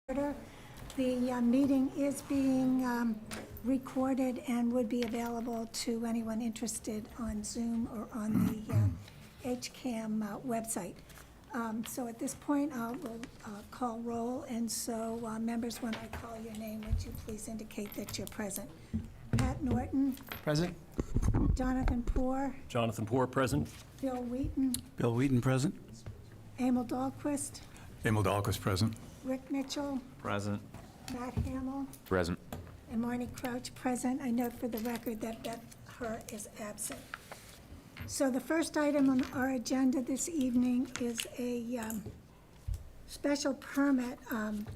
order. The meeting is being recorded and would be available to anyone interested on Zoom or on the HCAM website. So at this point, we'll call roll, and so members, when I call your name, would you please indicate that you're present? Pat Norton. Present. Jonathan Poor. Jonathan Poor, present. Bill Wheaton. Bill Wheaton, present. Emil Dahlquist. Emil Dahlquist, present. Rick Mitchell. Present. Matt Hamill. Present. And Marnie Crouch, present. I note for the record that Beth Herr is absent. So the first item on our agenda this evening is a special permit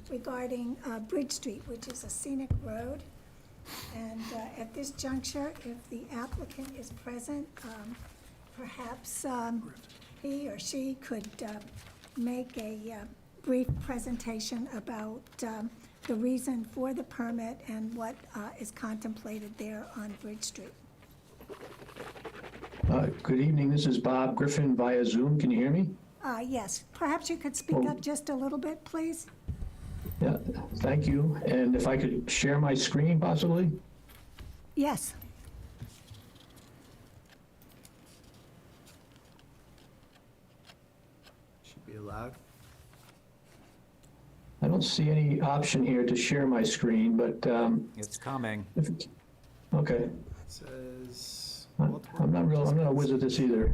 regarding Bridge Street, which is a scenic road. And at this juncture, if the applicant is present, perhaps he or she could make a brief presentation about the reason for the permit and what is contemplated there on Bridge Street. Good evening, this is Bob Griffin via Zoom. Can you hear me? Yes, perhaps you could speak up just a little bit, please? Yeah, thank you. And if I could share my screen possibly? Yes. Should be allowed. I don't see any option here to share my screen, but, It's coming. okay. It says I'm not a whiz at this either.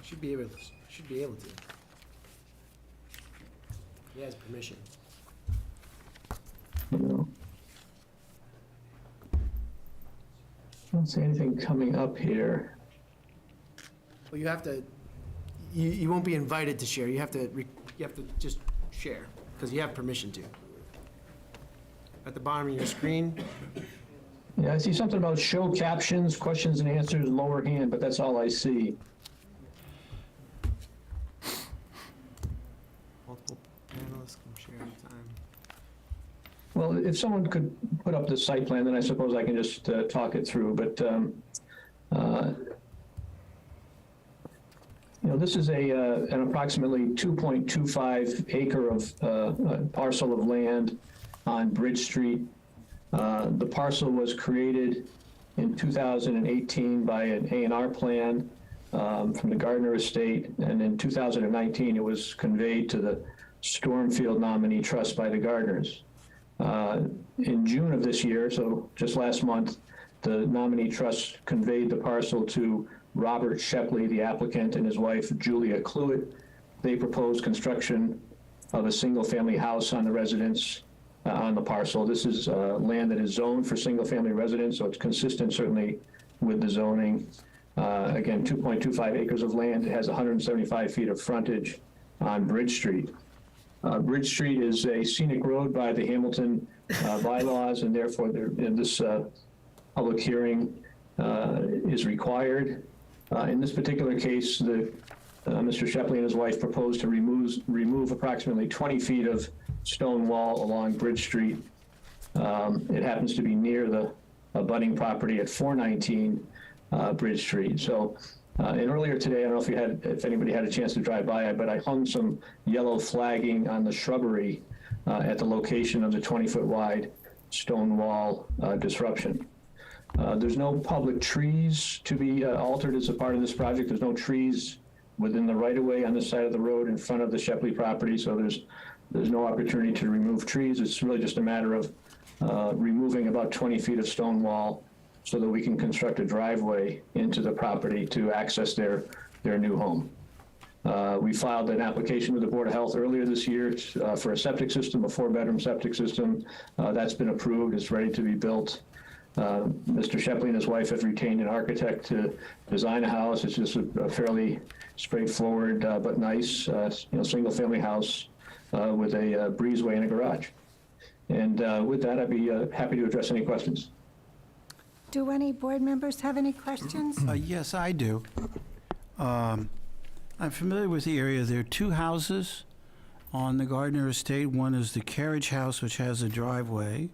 Should be able to. He has permission. No. I don't see anything coming up here. Well, you have to, you won't be invited to share. You have to just share, because you have permission to. At the bottom of your screen, Yeah, I see something about show captions, questions and answers, lower hand, but that's all I see. multiple panelists can share at a time. Well, if someone could put up the site plan, then I suppose I can just talk it through, but, you know, this is an approximately 2.25 acre of parcel of land on Bridge Street. The parcel was created in 2018 by an A&R plan from the Gardner Estate, and in 2019 it was conveyed to the Stormfield Nominee Trust by the Gardners. In June of this year, so just last month, the Nominee Trust conveyed the parcel to Robert Shepley, the applicant, and his wife Julia Cluett. They proposed construction of a single-family house on the residence on the parcel. This is land that is zoned for single-family residence, so it's consistent certainly with the zoning. Again, 2.25 acres of land. It has 175 feet of frontage on Bridge Street. Bridge Street is a scenic road by the Hamilton bylaws, and therefore this public hearing is required. In this particular case, Mr. Shepley and his wife proposed to remove approximately 20 feet of stone wall along Bridge Street. It happens to be near the abutting property at 419 Bridge Street. So, and earlier today, I don't know if anybody had a chance to drive by, but I hung some yellow flagging on the shrubbery at the location of the 20-foot wide stone wall disruption. There's no public trees to be altered as a part of this project. There's no trees within the right-of-way on this side of the road in front of the Shepley property, so there's no opportunity to remove trees. It's really just a matter of removing about 20 feet of stone wall so that we can construct a driveway into the property to access their new home. We filed an application with the Board of Health earlier this year for a septic system, a 4-bedroom septic system. That's been approved. It's ready to be built. Mr. Shepley and his wife have retained an architect to design a house. It's just a fairly straightforward but nice, single-family house with a breezeway and a garage. And with that, I'd be happy to address any questions. Do any board members have any questions? Yes, I do. I'm familiar with the area. There are two houses on the Gardner Estate. One is the carriage house, which has a driveway,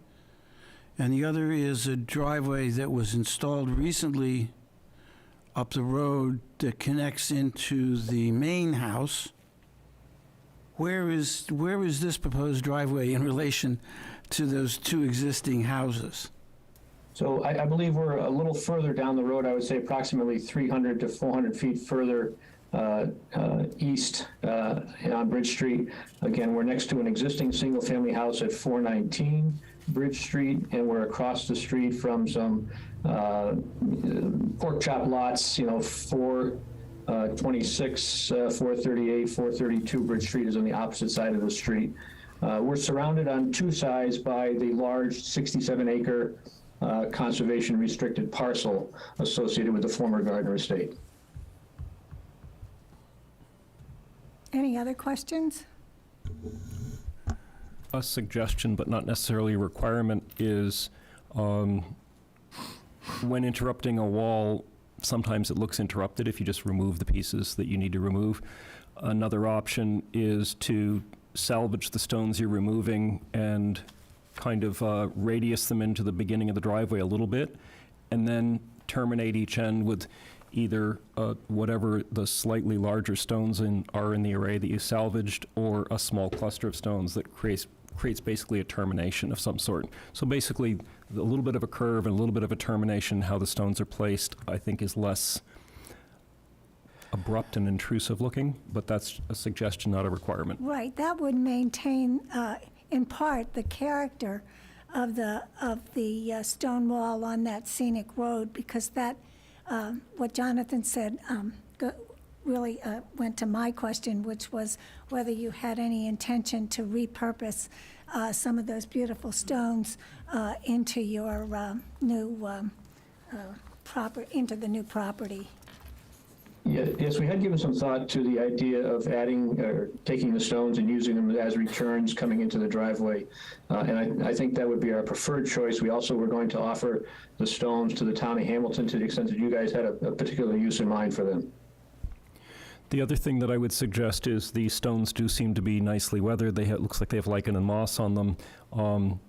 and the other is a driveway that was installed recently up the road that connects into the main house. Where is this proposed driveway in relation to those two existing houses? So I believe we're a little further down the road, I would say approximately 300 to 400 feet further east on Bridge Street. Again, we're next to an existing single-family house at 419 Bridge Street, and we're across the street from some pork chop lots, 426, 438, 432 Bridge Street is on the opposite side of the street. We're surrounded on two sides by the large 67-acre conservation restricted parcel associated with the former Gardner estate. Any other questions? A suggestion, but not necessarily a requirement, is when interrupting a wall, sometimes it looks interrupted if you just remove the pieces that you need to remove. Another option is to salvage the stones you're removing and kind of radius them into the beginning of the driveway a little bit, and then terminate each end with either whatever the slightly larger stones are in the array that you salvaged, or a small cluster of stones that creates basically a termination of some sort. So basically, a little bit of a curve and a little bit of a termination, how the stones are placed, I think is less abrupt and intrusive looking, but that's a suggestion, not a requirement. Right, that would maintain, in part, the character of the stone wall on that scenic road, because that, what Jonathan said really went to my question, which was whether you had any intention to repurpose some of those beautiful stones into your new into the new property. Yes, we had given some thought to the idea of adding or taking the stones and using them as returns coming into the driveway. And I think that would be our preferred choice. We also were going to offer the stones to the town of Hamilton to the extent that you guys had a particular use in mind for them. The other thing that I would suggest is these stones do seem to be nicely weathered. Looks like they have lichen and moss on them,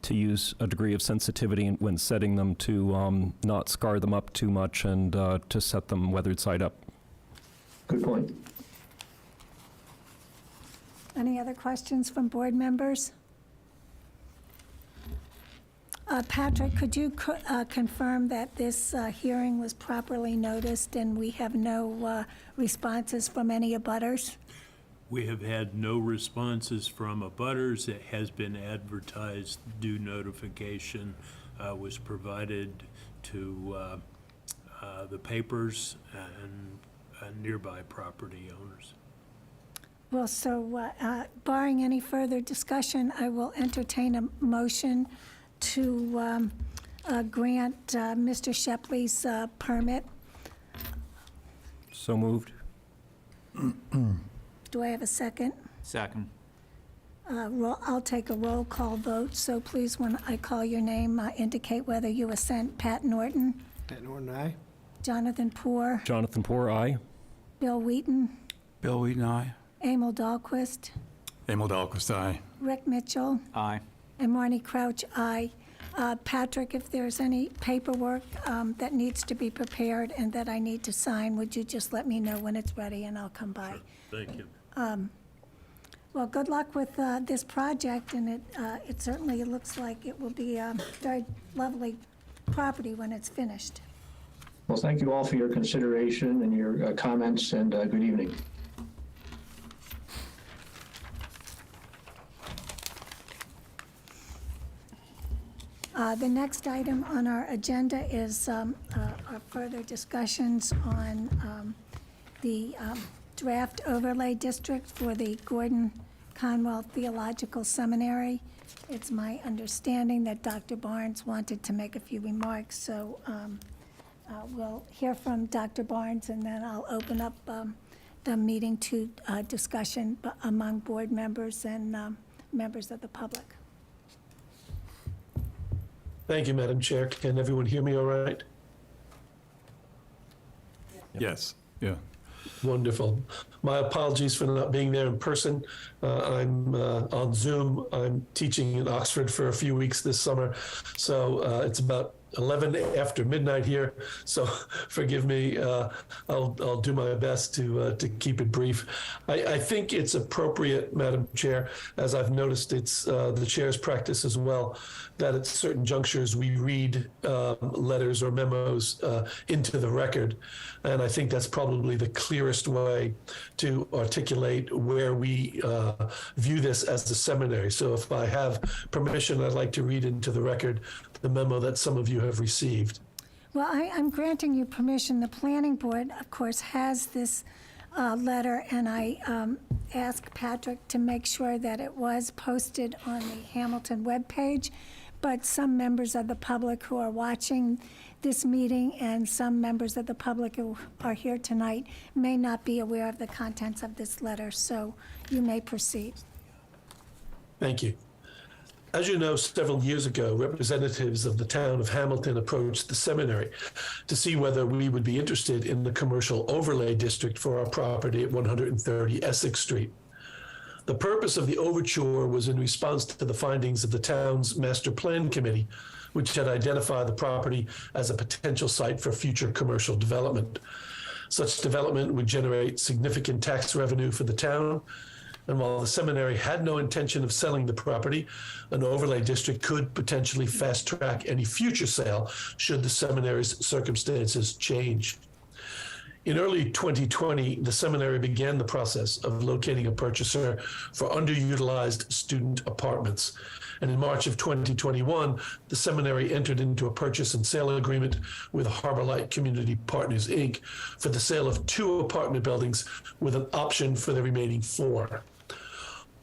to use a degree of sensitivity when setting them to not scar them up too much and to set them weathered side up. Good point. Any other questions from board members? Patrick, could you confirm that this hearing was properly noticed and we have no responses from any abutters? We have had no responses from abutters. It has been advertised. Due notification was provided to the papers and nearby property owners. Well, so barring any further discussion, I will entertain a motion to grant Mr. Shepley's permit. So moved. Do I have a second? Second. I'll take a roll call vote, so please, when I call your name, indicate whether you assent. Pat Norton, Pat Norton, aye? Jonathan Poor, Jonathan Poor, aye. Bill Wheaton, Bill Wheaton, aye. Emil Dahlquist, Emil Dahlquist, aye. Rick Mitchell, Aye. and Marnie Crouch, aye. Patrick, if there's any paperwork that needs to be prepared and that I need to sign, would you just let me know when it's ready and I'll come by? Thank you. Well, good luck with this project, and it certainly looks like it will be a very lovely property when it's finished. Well, thank you all for your consideration and your comments, and good evening. The next item on our agenda is our further discussions on the draft overlay district for the Gordon Conwell Theological Seminary. It's my understanding that Dr. Barnes wanted to make a few remarks, so we'll hear from Dr. Barnes, and then I'll open up the meeting to discussion among board members and members of the public. Thank you, Madam Chair. Can everyone hear me all right? Yes, yeah. Wonderful. My apologies for not being there in person. I'm on Zoom. I'm teaching in Oxford for a few weeks this summer, so it's about 11 after midnight here, so forgive me. I'll do my best to keep it brief. I think it's appropriate, Madam Chair, as I've noticed it's the chair's practice as well, that at certain junctures we read letters or memos into the record, and I think that's probably the clearest way to articulate where we view this as the seminary. So if I have permission, I'd like to read into the record the memo that some of you have received. Well, I'm granting you permission. The planning board, of course, has this letter, and I asked Patrick to make sure that it was posted on the Hamilton webpage. But some members of the public who are watching this meeting and some members of the public who are here tonight may not be aware of the contents of this letter, so you may proceed. Thank you. As you know, several years ago, representatives of the town of Hamilton approached the seminary to see whether we would be interested in the commercial overlay district for our property at 130 Essex Street. The purpose of the overture was in response to the findings of the town's master plan committee, which had identified the property as a potential site for future commercial development. Such development would generate significant tax revenue for the town, and while the seminary had no intention of selling the property, an overlay district could potentially fast-track any future sale should the seminary's circumstances change. In early 2020, the seminary began the process of locating a purchaser for underutilized student apartments. And in March of 2021, the seminary entered into a purchase and sale agreement with Harbor Light Community Partners, Inc. for the sale of 2 apartment buildings with an option for the remaining 4.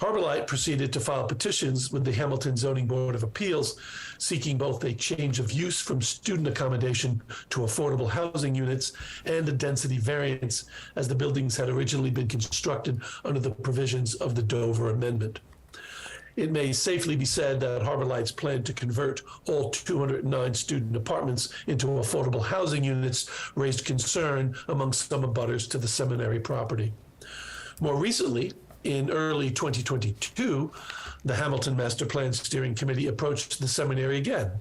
Harbor Light proceeded to file petitions with the Hamilton Zoning Board of Appeals, seeking both a change of use from student accommodation to affordable housing units and a density variance, as the buildings had originally been constructed under the provisions of the Dover Amendment. It may safely be said that Harbor Light's plan to convert all 209 student apartments into affordable housing units raised concern among some abutters to the seminary property. More recently, in early 2022, the Hamilton Master Plan Steering Committee approached the seminary again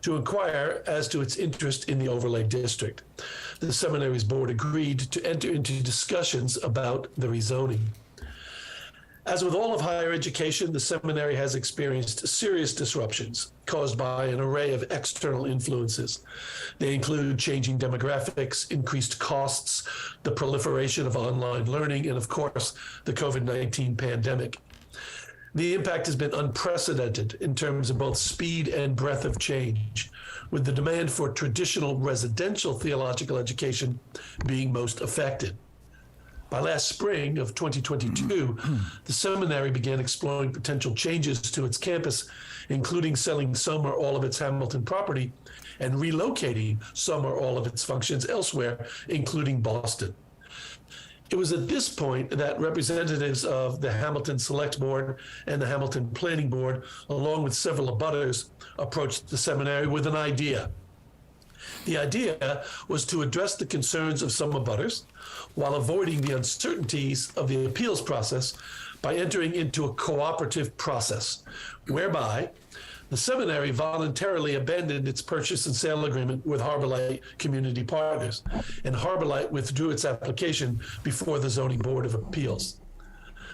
to inquire as to its interest in the overlay district. The seminary's board agreed to enter into discussions about the rezoning. As with all of higher education, the seminary has experienced serious disruptions caused by an array of external influences. They include changing demographics, increased costs, the proliferation of online learning, and of course, the COVID-19 pandemic. The impact has been unprecedented in terms of both speed and breadth of change, with the demand for traditional residential theological education being most affected. By last spring of 2022, the seminary began exploring potential changes to its campus, including selling some or all of its Hamilton property and relocating some or all of its functions elsewhere, including Boston. It was at this point that representatives of the Hamilton Select Board and the Hamilton Planning Board, along with several abutters, approached the seminary with an idea. The idea was to address the concerns of some abutters while avoiding the uncertainties of the appeals process by entering into a cooperative process whereby the seminary voluntarily abandoned its purchase and sale agreement with Harbor Light Community Partners, and Harbor Light withdrew its application before the Zoning Board of Appeals.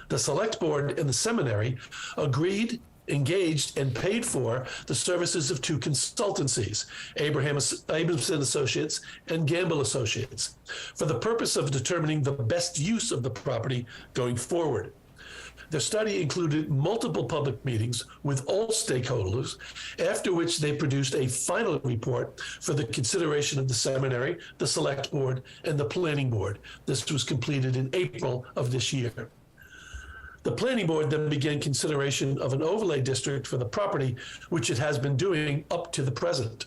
The Select Board and the seminary agreed, engaged, and paid for the services of 2 consultancies, Abramson Associates and Gamble Associates, for the purpose of determining the best use of the property going forward. Their study included multiple public meetings with all stakeholders, after which they produced a final report for the consideration of the seminary, the Select Board, and the Planning Board. This was completed in April of this year. The Planning Board then began consideration of an overlay district for the property, which it has been doing up to the present.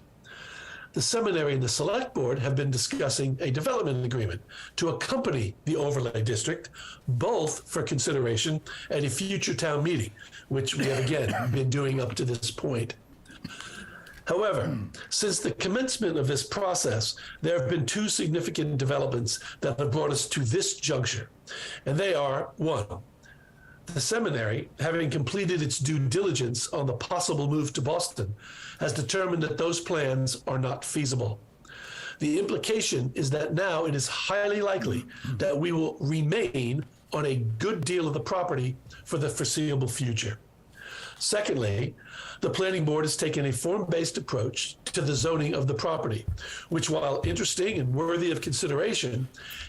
The seminary and the Select Board have been discussing a development agreement to accompany the overlay district, both for consideration at a future town meeting, which we have again been doing up to this point. However, since the commencement of this process, there have been 2 significant developments that have brought us to this juncture, and they are: 1, the seminary, having completed its due diligence on the possible move to Boston, has determined that those plans are not feasible. The implication is that now it is highly likely that we will remain on a good deal of the property for the foreseeable future. Secondly, the planning board has taken a form-based approach to the zoning of the property, which, while interesting and worthy of consideration,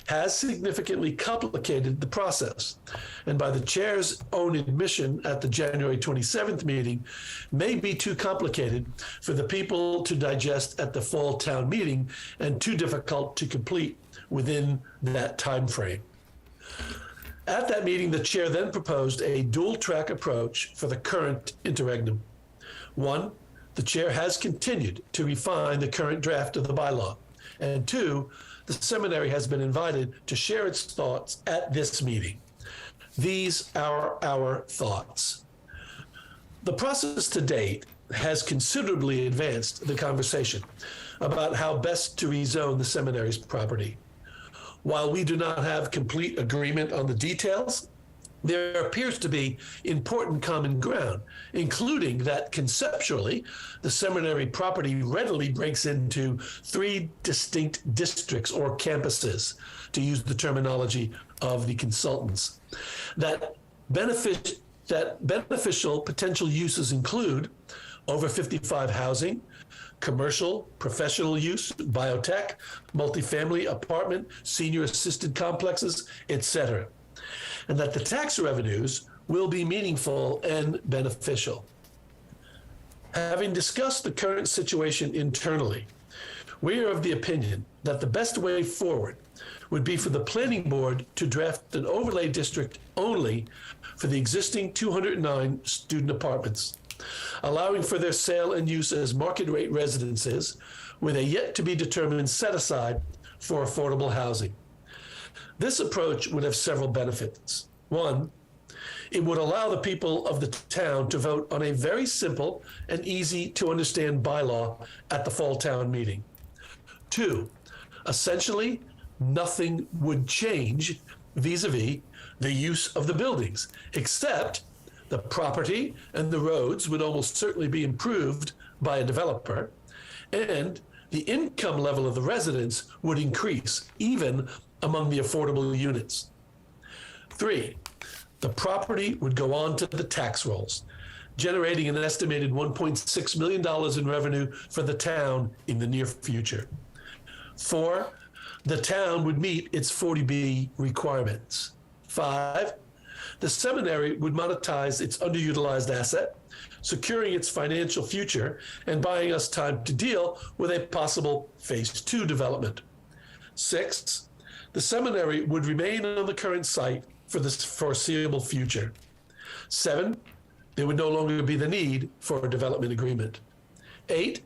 has significantly complicated the process. And by the chair's own admission at the January 27th meeting, may be too complicated for the people to digest at the fall town meeting and too difficult to complete within that time frame. At that meeting, the chair then proposed a dual-track approach for the current interregnum. One, the chair has continued to refine the current draft of the bylaw. And two, the seminary has been invited to share its thoughts at this meeting. These are our thoughts. The process to date has considerably advanced the conversation about how best to rezone the seminary's property. While we do not have complete agreement on the details, there appears to be important common ground, including that conceptually, the seminary property readily breaks into 3 distinct districts or campuses, to use the terminology of the consultants. That beneficial potential uses include over 55 housing, commercial, professional use, biotech, multifamily apartment, senior assisted complexes, etc. And that the tax revenues will be meaningful and beneficial. Having discussed the current situation internally, we are of the opinion that the best way forward would be for the planning board to draft an overlay district only for the existing 209 student apartments, allowing for their sale and use as market rate residences with a yet to be determined set aside for affordable housing. This approach would have several benefits. One, it would allow the people of the town to vote on a very simple and easy to understand bylaw at the fall town meeting. Two, essentially, nothing would change vis-a-vis the use of the buildings, except the property and the roads would almost certainly be improved by a developer, and the income level of the residents would increase, even among the affordable units. 3, the property would go on to the tax rolls, generating an estimated $1.6 million in revenue for the town in the near future. 4, the town would meet its 40B requirements. 5, the seminary would monetize its underutilized asset, securing its financial future and buying us time to deal with a possible phase 2 development. 6, the seminary would remain on the current site for the foreseeable future. 7, there would no longer be the need for a development agreement. 8,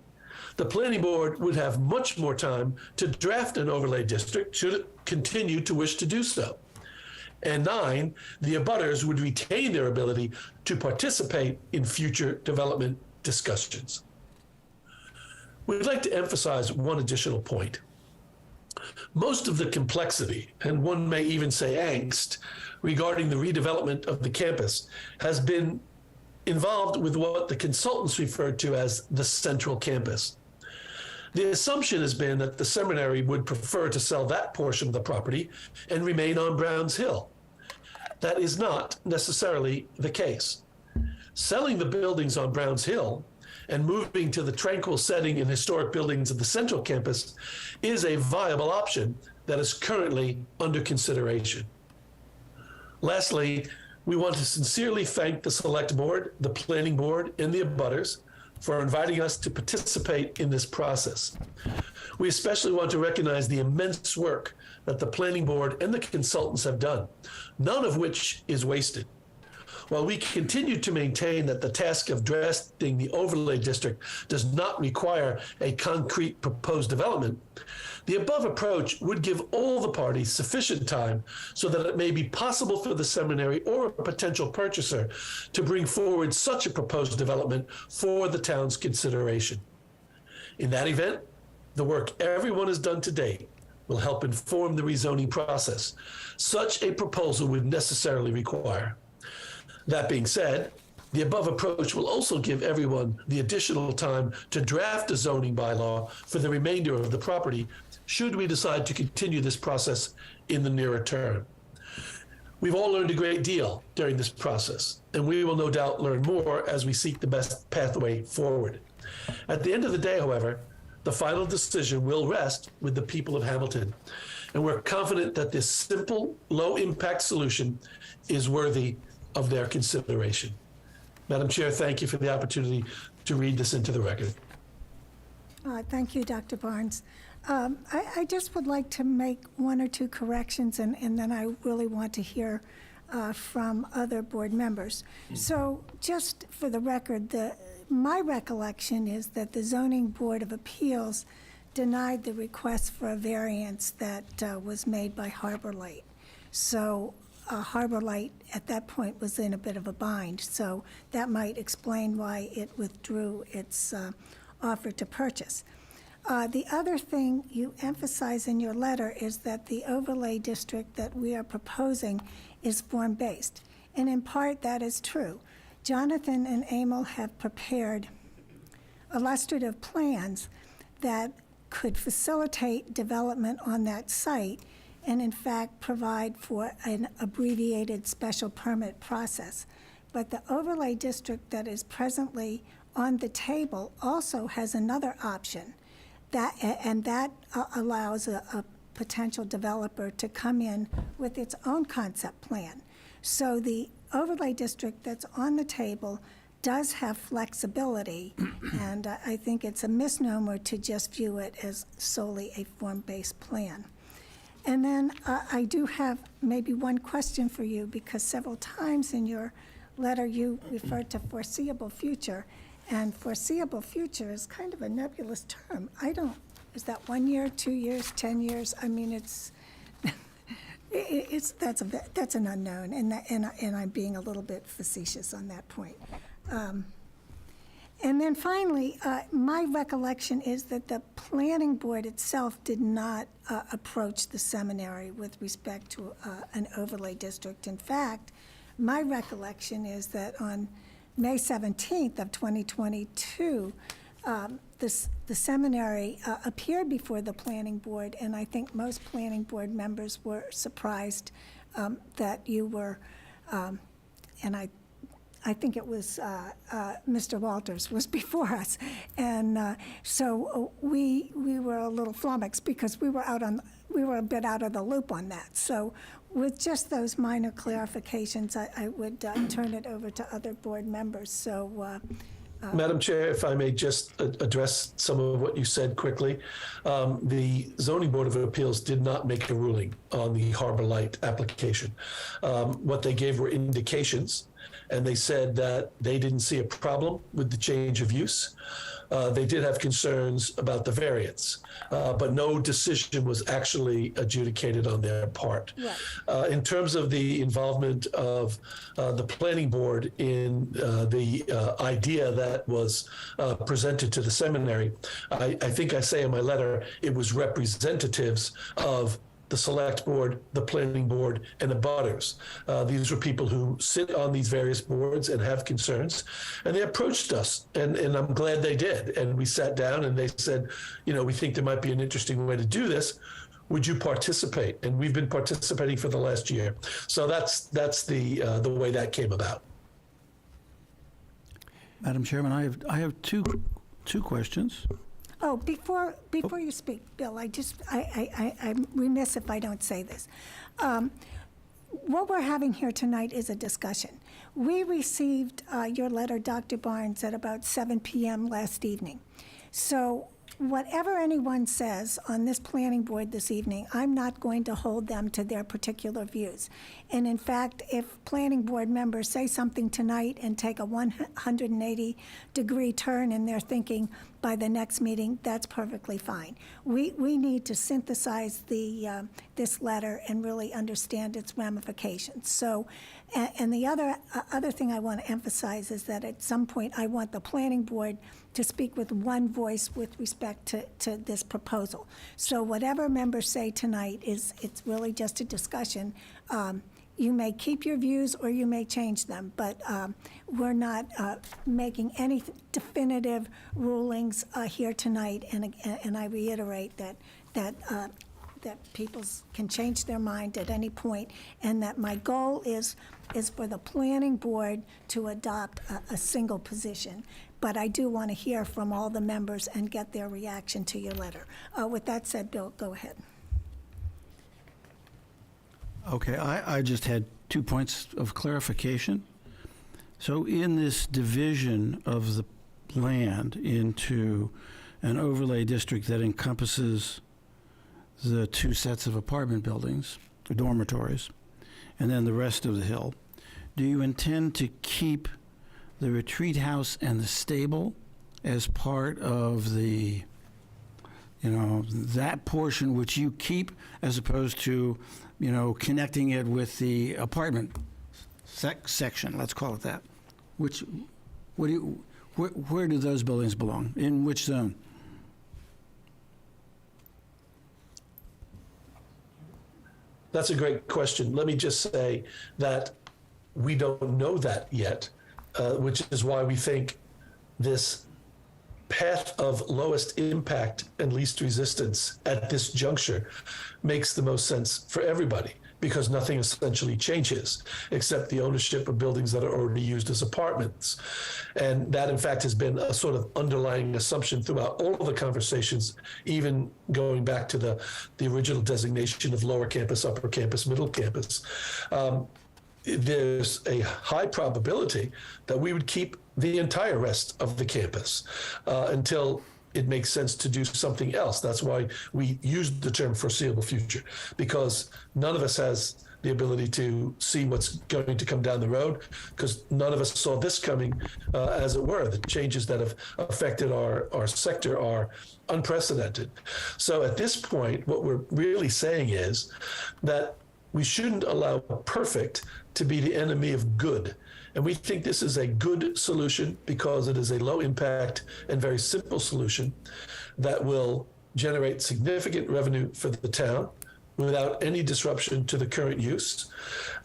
the planning board would have much more time to draft an overlay district should it continue to wish to do so. And 9, the abutters would retain their ability to participate in future development discussions. We'd like to emphasize one additional point. Most of the complexity, and one may even say angst, regarding the redevelopment of the campus has been involved with what the consultants referred to as the central campus. The assumption has been that the seminary would prefer to sell that portion of the property and remain on Browns Hill. That is not necessarily the case. Selling the buildings on Browns Hill and moving to the tranquil setting and historic buildings of the central campus is a viable option that is currently under consideration. Lastly, we want to sincerely thank the Select Board, the Planning Board, and the abutters for inviting us to participate in this process. We especially want to recognize the immense work that the Planning Board and the consultants have done, none of which is wasted. While we continue to maintain that the task of drafting the overlay district does not require a concrete proposed development, the above approach would give all the parties sufficient time so that it may be possible for the seminary or a potential purchaser to bring forward such a proposed development for the town's consideration. In that event, the work everyone has done to date will help inform the rezoning process such a proposal would necessarily require. That being said, the above approach will also give everyone the additional time to draft a zoning bylaw for the remainder of the property, should we decide to continue this process in the nearer term. We've all learned a great deal during this process, and we will no doubt learn more as we seek the best pathway forward. At the end of the day, however, the final decision will rest with the people of Hamilton, and we're confident that this simple, low-impact solution is worthy of their consideration. Madam Chair, thank you for the opportunity to read this into the record. Thank you, Dr. Barnes. I just would like to make one or two corrections, and then I really want to hear from other board members. So just for the record, my recollection is that the Zoning Board of Appeals denied the request for a variance that was made by Harbor Light. So Harbor Light at that point was in a bit of a bind, so that might explain why it withdrew its offer to purchase. The other thing you emphasize in your letter is that the overlay district that we are proposing is form-based, and in part that is true. Jonathan and Emil have prepared illustrative plans that could facilitate development on that site and in fact provide for an abbreviated special permit process. But the overlay district that is presently on the table also has another option, that allows a potential developer to come in with its own concept plan. So the overlay district that's on the table does have flexibility, and I think it's a misnomer to just view it as solely a form-based plan. And then I do have maybe one question for you, because several times in your letter you referred to foreseeable future, and foreseeable future is kind of a nebulous term. Is that 1 year, 2 years, 10 years? I mean, that's an unknown, and I'm being a little bit facetious on that point. And then finally, my recollection is that the planning board itself did not approach the seminary with respect to an overlay district. In fact, my recollection is that on May 17th of 2022, the seminary appeared before the planning board, and I think most planning board members were surprised that you were, and I think it was Mr. Walters was before us, and so we were a little flummoxed because we were a bit out of the loop on that. So with just those minor clarifications, I would turn it over to other board members. So. Madam Chair, if I may just address some of what you said quickly. The Zoning Board of Appeals did not make a ruling on the Harbor Light application. What they gave were indications, and they said that they didn't see a problem with the change of use. They did have concerns about the variance, but no decision was actually adjudicated on their part. Right. In terms of the involvement of the planning board in the idea that was presented to the seminary, I think I say in my letter, it was representatives of the select board, the planning board, and the abutters. These were people who sit on these various boards and have concerns, and they approached us, and I'm glad they did. And we sat down and they said, we think there might be an interesting way to do this. Would you participate? And we've been participating for the last year. So that's the way that came about. Madam Chairman, I have two questions. Oh, before you speak, Bill, I'm remiss if I don't say this. What we're having here tonight is a discussion. We received your letter, Dr. Barnes, at about 7 p.m. last evening. So whatever anyone says on this planning board this evening, I'm not going to hold them to their particular views. And in fact, if planning board members say something tonight and take a 180-degree turn in their thinking by the next meeting, that's perfectly fine. We need to synthesize this letter and really understand its ramifications. So, and the other thing I want to emphasize is that at some point I want the planning board to speak with one voice with respect to this proposal. So whatever members say tonight it's really just a discussion. you may keep your views or you may change them, but we're not making any definitive rulings here tonight. And I reiterate that people can change their mind at any point, and that my goal is for the planning board to adopt a single position. But I do want to hear from all the members and get their reaction to your letter. With that said, Bill, go ahead. Okay, I just had 2 points of clarification. So in this division of the land into an overlay district that encompasses the 2 sets of apartment buildings, the dormitories, and then the rest of the hill, do you intend to keep the retreat house and the stable as part of the, that portion which you keep, as opposed to, connecting it with the apartment section, let's call it that? Where do those buildings belong? In which zone? That's a great question. Let me just say that we don't know that yet, which is why we think this path of lowest impact and least resistance at this juncture makes the most sense for everybody, because nothing essentially changes except the ownership of buildings that are already used as apartments. And that, in fact, has been a sort of underlying assumption throughout all of the conversations, even going back to the original designation of lower campus, upper campus, middle campus. There's a high probability that we would keep the entire rest of the campus until it makes sense to do something else. That's why we use the term foreseeable future, because none of us has the ability to see what's going to come down the road, because none of us saw this coming, as it were. The changes that have affected our sector are unprecedented. So at this point, what we're really saying is that we shouldn't allow perfect to be the enemy of good. And we think this is a good solution because it is a low impact and very simple solution that will generate significant revenue for the town without any disruption to the current use.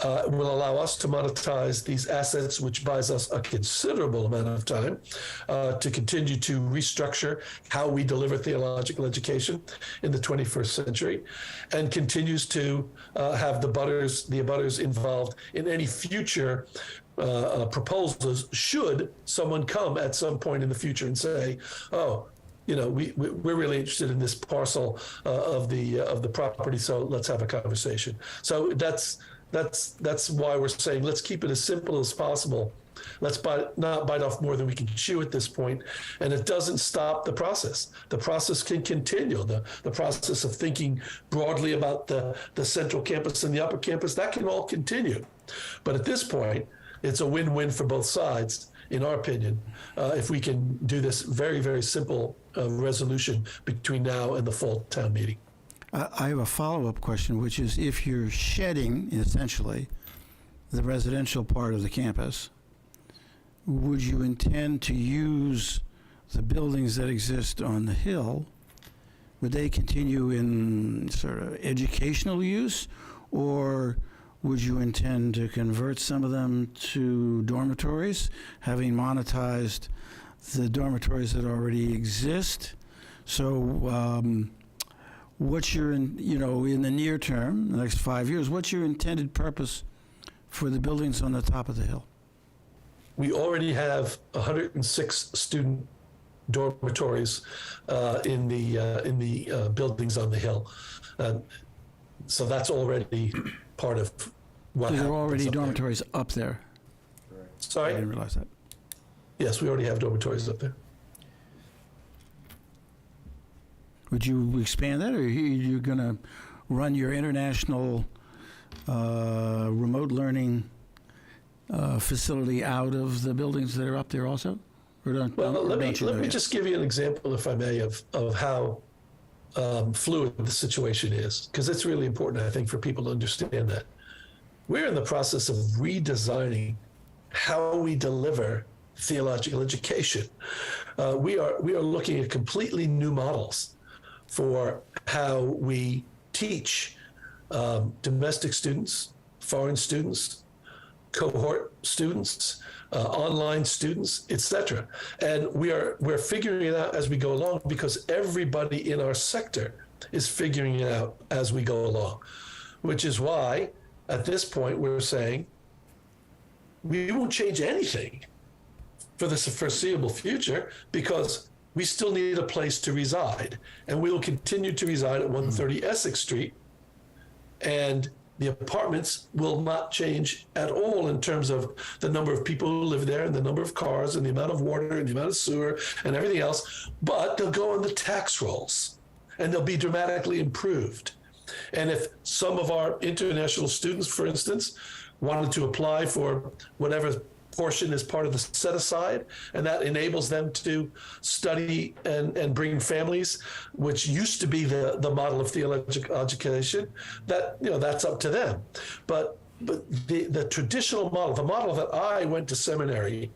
It will allow us to monetize these assets, which buys us a considerable amount of time to continue to restructure how we deliver theological education in the 21st century, and continues to have the abutters involved in any future proposals should someone come at some point in the future and say, oh, we're really interested in this parcel of the property, so let's have a conversation. So that's why we're saying let's keep it as simple as possible. Let's not bite off more than we can chew at this point, and it doesn't stop the process. The process can continue. The process of thinking broadly about the central campus and the upper campus, that can all continue. But at this point, it's a win-win for both sides, in our opinion, if we can do this very, very simple resolution between now and the fall town meeting. I have a follow-up question, which is, if you're shedding, essentially, the residential part of the campus, would you intend to use the buildings that exist on the hill? Would they continue in sort of educational use, or would you intend to convert some of them to dormitories, having monetized the dormitories that already exist? So what's your, in the near term, the next 5 years, what's your intended purpose for the buildings on the top of the hill? We already have 106 student dormitories in the buildings on the hill. So that's already part of what happens. There are already up there. dormitories up there. I Sorry? didn't realize that. Yes, we already have dormitories up there. Would you expand that, or are you going to run your international remote learning facility out of the buildings that are up there also? Or Let me just give you an example, if I may, of how fluid the situation is, because it's really important, I think, for people to understand that. We're in the process of redesigning how we deliver theological education. We are looking at completely new models for how we teach domestic students, foreign students, cohort students, online students, etc. And we're figuring it out as we go along because everybody in our sector is figuring it out as we go along, which is why at this point we're saying we won't change anything for the foreseeable future because we still need a place to reside, and we will continue to reside at 130 Essex Street, and the apartments will not change at all in terms of the number of people who live there and the number of cars and the amount of water and the amount of sewer and everything else, but they'll go on the tax rolls and they'll be dramatically improved. And if some of our international students, for instance, wanted to apply for whatever portion is part of the set aside, and that enables them to study and bring families, which used to be the model of theological education, that, you know, that's up to them. But the traditional model, the model that I went to seminary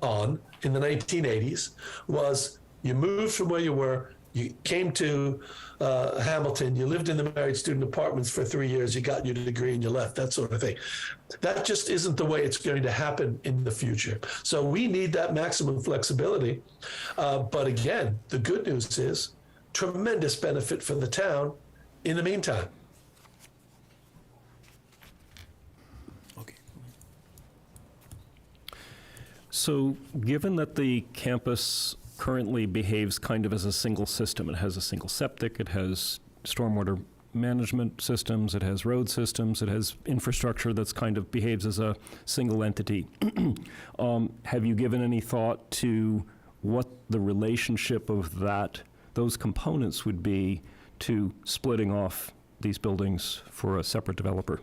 on in the 1980s, was you moved from where you were, you came to Hamilton, you lived in the married student apartments for 3 years, you got your degree and you left, that sort of thing. That just isn't the way it's going to happen in the future. So we need that maximum flexibility. But again, the good news is tremendous benefit for the town in the meantime. Okay. So given that the campus currently behaves kind of as a single system, it has a single septic, it has stormwater management systems, it has road systems, it has infrastructure that's kind of behaves as a single entity. Have you given any thought to what the relationship of those components would be to splitting off these buildings for a separate developer?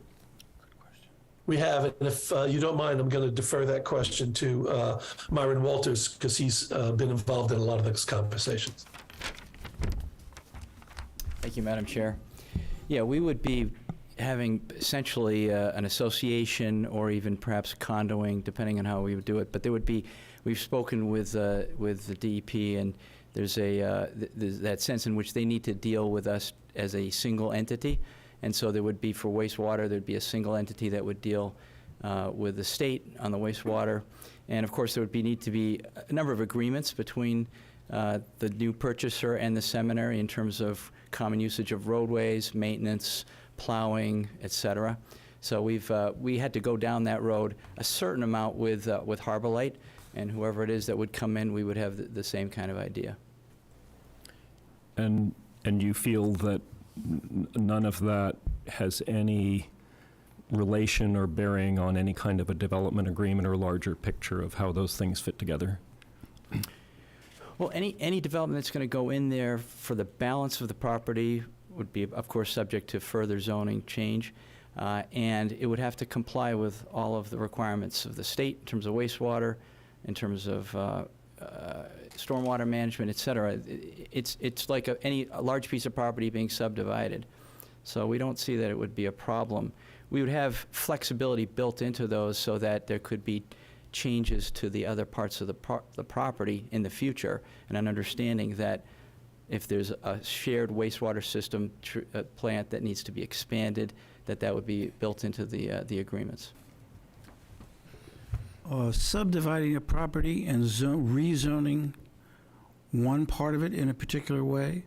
We have, and if you don't mind, I'm going to defer that question to Myron Walters, because he's been involved in a lot of those conversations. Thank you, Madam Chair. Yeah, we would be having essentially an association or even perhaps condoing, depending on how we would do it. But there would be, we've spoken with the DEP, and there's there's that sense in which they need to deal with us as a single entity. And so there would be, for wastewater, there'd be a single entity that would deal with the state on the wastewater. And of course, there would need to be a number of agreements between the new purchaser and the seminary in terms of common usage of roadways, maintenance, plowing, et cetera. So we had to go down that road a certain amount with Harbor Light, and whoever it is that would come in, we would have the same kind of idea. And you feel that none of that has any relation or bearing on any kind of a development agreement or larger picture of how those things fit together? Well, any development that's going to go in there for the balance of the property would be, of course, subject to further zoning change, and it would have to comply with all of the requirements of the state in terms of wastewater, in terms of stormwater management, et cetera. It's like a large piece of property being subdivided. So we don't see that it would be a problem. We would have flexibility built into those so that there could be changes to the other parts of the property in the future, and an understanding that if there's a shared wastewater system plant that needs to be expanded, that would be built into the agreements. Subdividing a property and rezoning one part of it in a particular way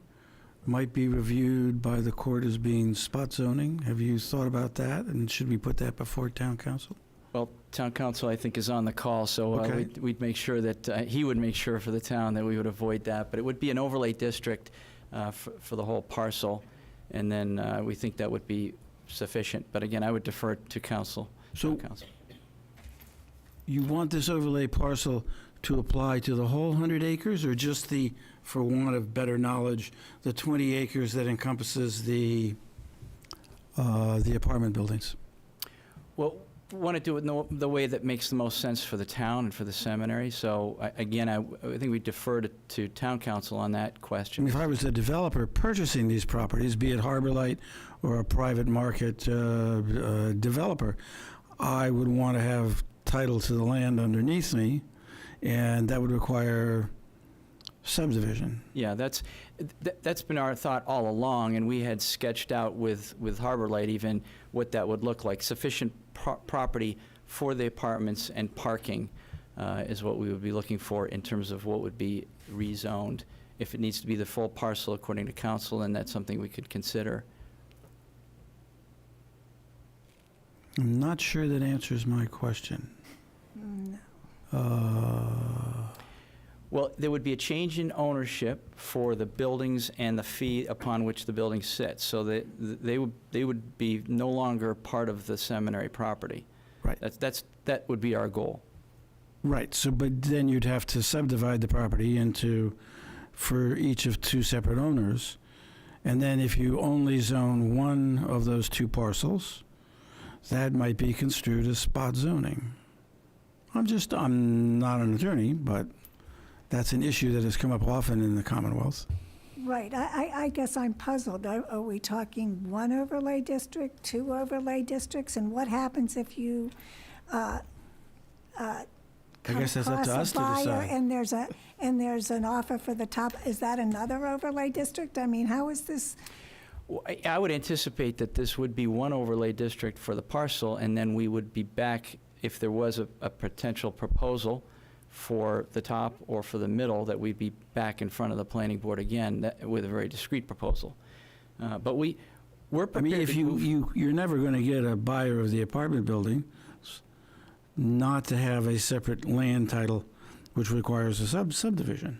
might be reviewed by the court as being spot zoning. Have you thought about that, and should we put that before town council? Well, town council, I think, is on the call, so Okay. we'd make sure that, he would make sure for the town that we would avoid that. But it would be an overlay district for the whole parcel, and then we think that would be sufficient. But again, I would defer to council. So- town council. You want this overlay parcel to apply to the whole 100 acres, or just the, for want of better knowledge, the 20 acres that encompasses the apartment buildings? Well, we want to do it in the way that makes the most sense for the town and for the seminary. So again, I think we defer to town council on that I question. mean, if I was a developer purchasing these properties, be it Harbor Light or a private market developer, I would want to have title to the land underneath me, and that would require subdivision. Yeah, that's been our thought all along, and we had sketched out with Harbor Light even what that would look like. Sufficient property for the apartments and parking is what we would be looking for in terms of what would be rezoned. If it needs to be the full parcel according to council, then that's something we could consider. I'm not sure that answers my question. Well, there would be a change in ownership for the buildings and the fee upon which the building sits, so that they would be no longer part of the seminary property. Right. That would be our goal. Right, so, but then you'd have to subdivide the property for each of two separate owners. And then if you only zone one of those two parcels, that might be construed as spot zoning. I'm not an attorney, but that's an issue that has come up often in the Commonwealth. Right, I guess I'm puzzled. Are we talking one overlay district, two overlay districts? And what happens if you I guess that's up to us to cross a buyer decide. and there's an offer for the top? Is that another overlay district? I mean, how is this? Well, I would anticipate that this would be one overlay district for the parcel, and then we would be back, if there was a potential proposal for the top or for the middle, that we'd be back in front of the planning board again with a very discrete proposal. But we're I prepared mean, if to move. you're never going to get a buyer of the apartment building not to have a separate land title, which requires a subdivision.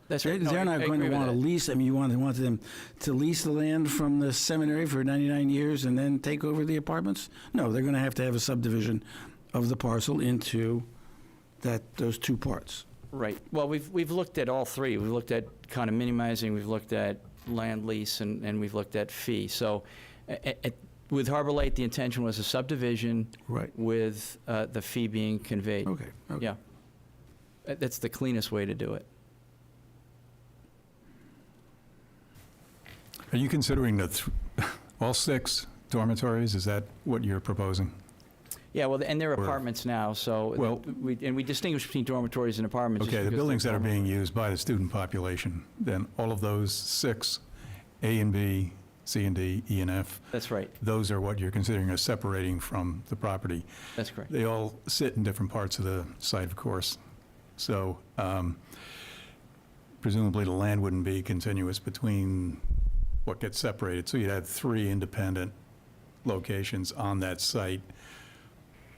That's right. No, They're I not going to agree with want to that. lease, I mean, you want them to lease the land from the seminary for 99 years and then take over the apartments? No, they're going to have a subdivision of the parcel into those two parts. Right. Well, we've looked at all three. We've looked at condominiumizing, we've looked at land lease, and we've looked at fee. So with Harbor Light, the intention was a subdivision Right. with the fee being conveyed. Okay. Yeah. That's the cleanest way to do it. Are you considering all 6 dormitories? Is that what you're proposing? Yeah, well, and they're Or- apartments now, so, Well- we distinguish between dormitories and apartments. just Okay, the because buildings they're that are dorm- being used by the student population, then all of those 6, A and B, C and D, E and F, That's right, those are what you're considering as separating from the property. that's correct. They all sit in different parts of the site, of course. So presumably the land wouldn't be continuous between what gets separated. So you'd have 3 independent locations on that site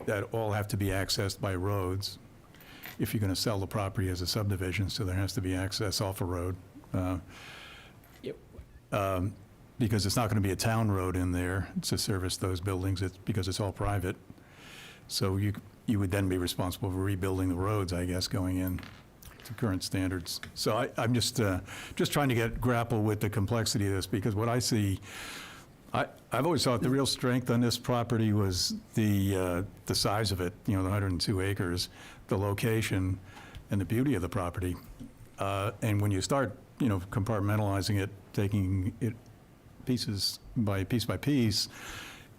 that all have to be accessed by roads. If you're going to sell the property as a subdivision, so there has to be access off a road. Yep. Because it's not going to be a town road in there to service those buildings, because it's all private. So you would then be responsible for rebuilding the roads, I guess, going in to current standards. So I'm just trying to grapple with the complexity of this, because what I see, I've always thought the real strength on this property was the size of it, the 102 acres, the location, and the beauty of the property. And when you start, compartmentalizing it, taking it piece by piece,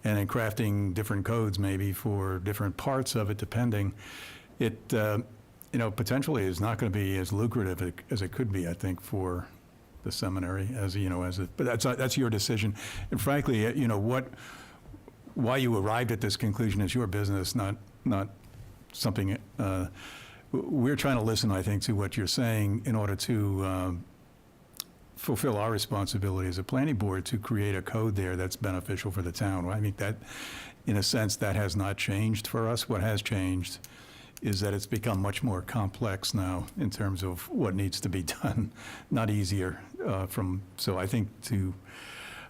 and then crafting different codes maybe for different parts of it, depending, it, potentially is not going to be as lucrative as it could be, I think, for the seminary but that's your decision. And frankly, why you arrived at this conclusion is your business, not something, we're trying to listen, I think, to what you're saying in order to fulfill our responsibility as a planning board to create a code there that's beneficial for the town. I mean, that, in a sense, that has not changed for us. What has changed is that it's become much more complex now in terms of what needs to be done, not easier so I think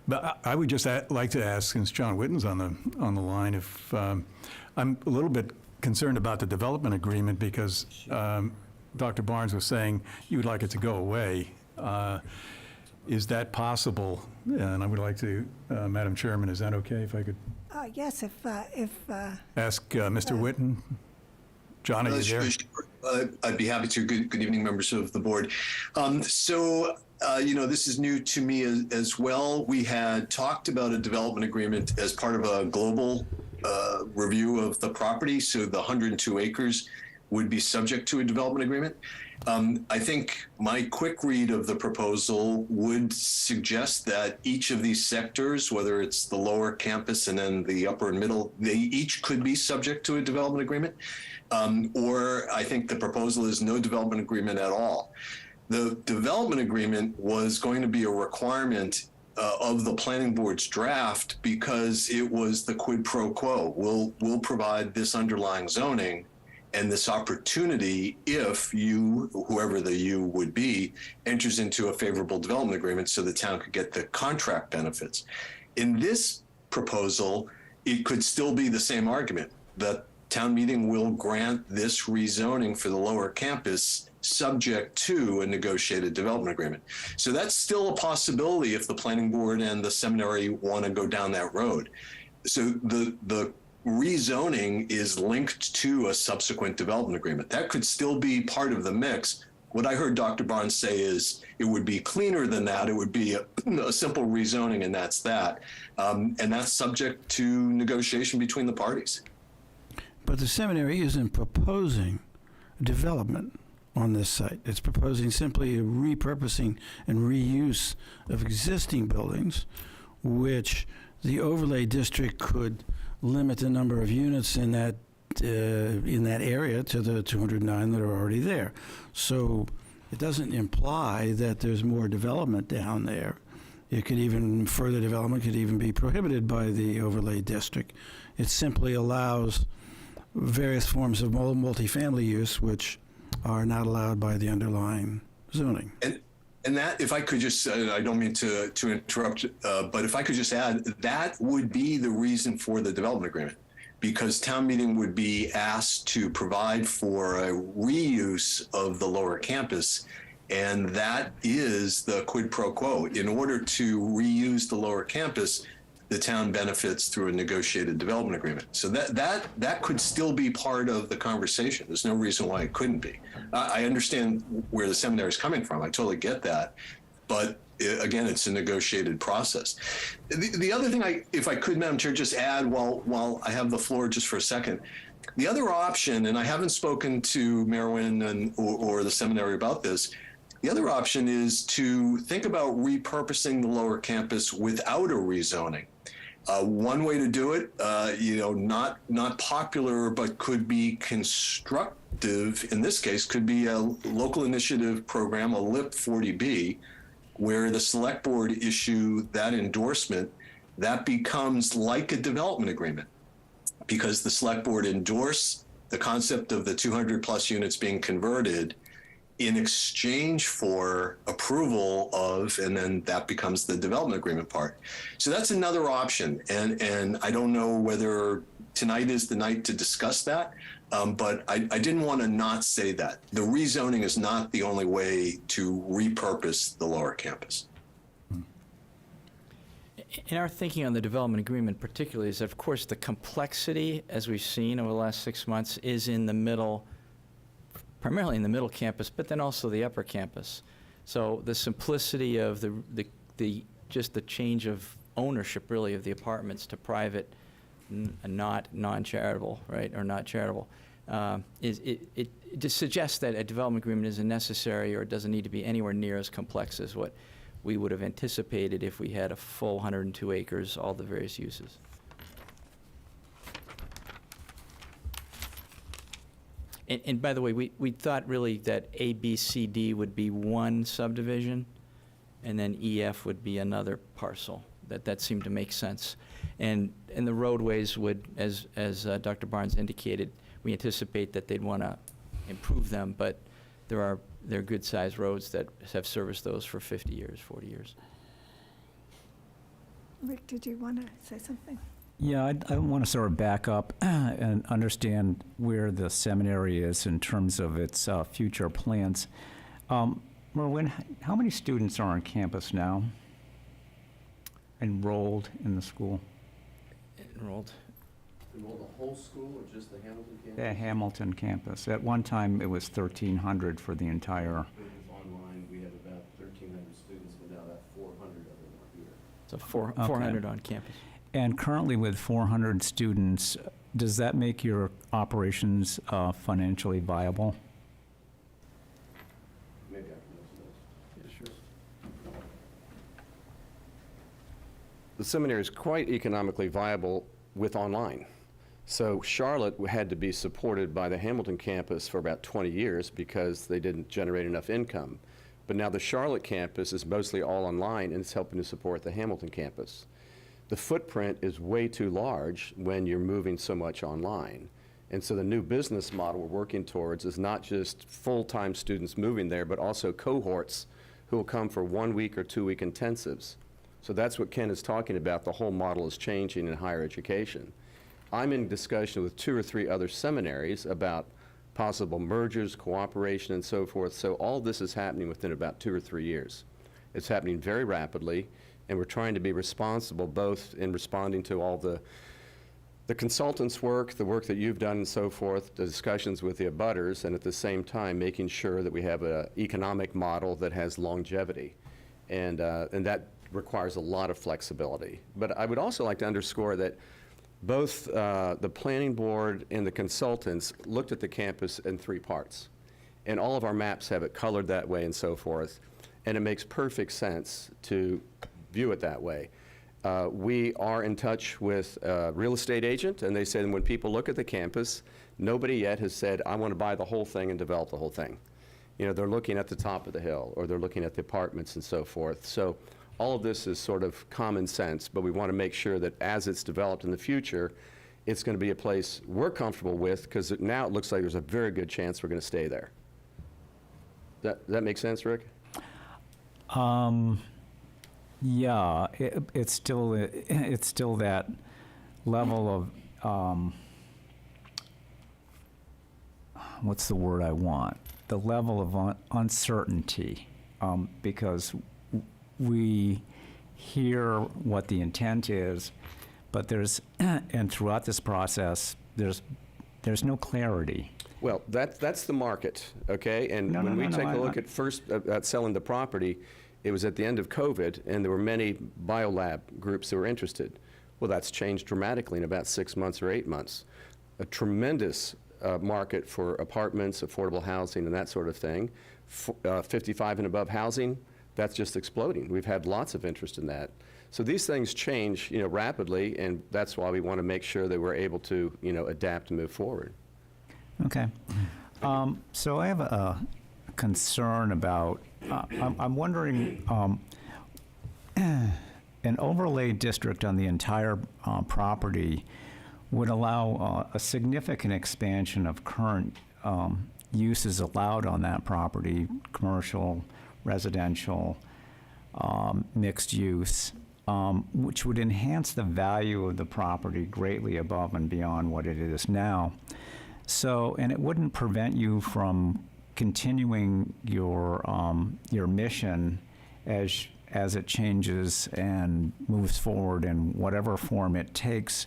but I would just like to ask, since John Witten's on the line, if I'm a little bit concerned about the development agreement, because Dr. Barnes was saying you would like it to go away. Is that possible? And I would like to, Madam Chairman, is that okay if I could Yes, if ask Mr. Witten? John, are you there? Sure. I'd be happy to. Good evening, members of the board. This is new to me as well. We had talked about a development agreement as part of a global review of the property. So the 102 acres would be subject to a development agreement. I think my quick read of the proposal would suggest that each of these sectors, whether it's the lower campus and then the upper and middle, they each could be subject to a development agreement. Or I think the proposal is no development agreement at all. The development agreement was going to be a requirement of the planning board's draft because it was the quid pro quo. We'll provide this underlying zoning and this opportunity if you, whoever the you would be, enters into a favorable development agreement so the town could get the contract benefits. In this proposal, it could still be the same argument. The town meeting will grant this rezoning for the lower campus subject to a negotiated development agreement. So that's still a possibility if the planning board and the seminary want to go down that road. So the rezoning is linked to a subsequent development agreement. That could still be part of the mix. What I heard Dr. Barnes say is it would be cleaner than that. It would be a simple rezoning, and that's that. And that's subject to negotiation between the parties. But the seminary isn't proposing development on this site. It's proposing simply a repurposing and reuse of existing buildings, which the overlay district could limit the number of units in that area to the 209 that are already there. So it doesn't imply that there's more development down there. It could even, further development could even be prohibited by the overlay district. It simply allows various forms of multifamily use, which are not allowed by the underlying zoning. And that, if I could just, I don't mean to interrupt, but if I could just add, that would be the reason for the development agreement, because town meeting would be asked to provide for a reuse of the lower campus. And that is the quid pro quo. In order to reuse the lower campus, the town benefits through a negotiated development agreement. So that could still be part of the conversation. There's no reason why it couldn't be. I understand where the seminary is coming from. I totally get that. But again, it's a negotiated process. The other thing, if I could, Madam Chair, just add while I have the floor just for a second, the other option, and I haven't spoken to Merwin or the seminary about this, the other option is to think about repurposing the lower campus without a rezoning. One way to do it, not popular, but could be constructive, in this case, could be a local initiative program, a LIP 40B, where the select board issue that endorsement, that becomes like a development agreement because the select board endorse the concept of the 200 plus units being converted in exchange for approval of, and then that becomes the development agreement part. So that's another option. And I don't know whether tonight is the night to discuss that, but I didn't want to not say that. The rezoning is not the only way to repurpose the lower campus. In our thinking on the development agreement particularly is, of course, the complexity, as we've seen over the last 6 months, is in the middle, primarily in the middle campus, but then also the upper campus. So the simplicity of just the change of ownership, really, of the apartments to private, not non-charitable, right, or not charitable, it just suggests that a development agreement isn't necessary or it doesn't need to be anywhere near as complex as what we would have anticipated if we had a full 102 acres, all the various uses. And by the way, we thought really that A, B, C, D would be one subdivision, and then E, F would be another parcel. That seemed to make sense. And the roadways would, as Dr. Barnes indicated, we anticipate that they'd want to improve them, but they're good-sized roads that have serviced those for 50 years, 40 years. Rick, did you want to say something? Yeah, I want to sort of back up and understand where the seminary is in terms of its future plans. Merwin, how many students are on campus now, enrolled in the school? Enrolled. Enrolled the whole school or just the Hamilton campus? The Hamilton campus. At one time, it was 1,300 for the entire. Online, we have about 1,300 students, but now that 400 of them are here. So 400 on campus. And currently with 400 students, does that make your operations financially viable? Maybe I can answer this. The seminary is quite economically viable with online. So Charlotte had to be supported by the Hamilton campus for about 20 years because they didn't generate enough income. But now the Charlotte campus is mostly all online, and it's helping to support the Hamilton campus. The footprint is way too large when you're moving so much online. And so the new business model we're working towards is not just full-time students moving there, but also cohorts who will come for 1 week or 2 week intensives. So that's what Ken is talking about. The whole model is changing in higher education. I'm in discussion with 2 or 3 other seminaries about possible mergers, cooperation, and so forth. So all this is happening within about 2 or 3 years. It's happening very rapidly, and we're trying to be responsible both in responding to all the consultants' work, the work that you've done and so forth, the discussions with the abutters, and at the same time making sure that we have an economic model that has longevity. And that requires a lot of flexibility. But I would also like to underscore that both the planning board and the consultants looked at the campus in 3 parts. And all of our maps have it colored that way and so forth. And it makes perfect sense to view it that way. We are in touch with a real estate agent, and they said when people look at the campus, nobody yet has said, I want to buy the whole thing and develop the whole thing. You know, they're looking at the top of the hill, or they're looking at the apartments and so forth. So all of this is sort of common sense, but we want to make sure that as it's developed in the future, it's going to be a place we're comfortable with, because now it looks like there's a very good chance we're going to stay there. Does that make sense, Rick? Yeah, it's still that level of, what's the word I want? The level of uncertainty, because we hear what the intent is, but and throughout this process, there's no clarity. Well, that's the market, okay? And when we take a look at first at selling the property, it was at the end of COVID, and there were many biolab groups that were interested. Well, that's changed dramatically in about 6 months or 8 months. A tremendous market for apartments, affordable housing, and that sort of thing. 55 and above housing, that's just exploding. We've had lots of interest in that. So these things change, rapidly, and that's why we want to make sure that we're able to, adapt and move forward. Okay. So I have a concern about, I'm wondering, an overlay district on the entire property would allow a significant expansion of current uses allowed on that property, commercial, residential, mixed use, which would enhance the value of the property greatly above and beyond what it is now. So, and it wouldn't prevent you from continuing your mission as it changes and moves forward in whatever form it takes.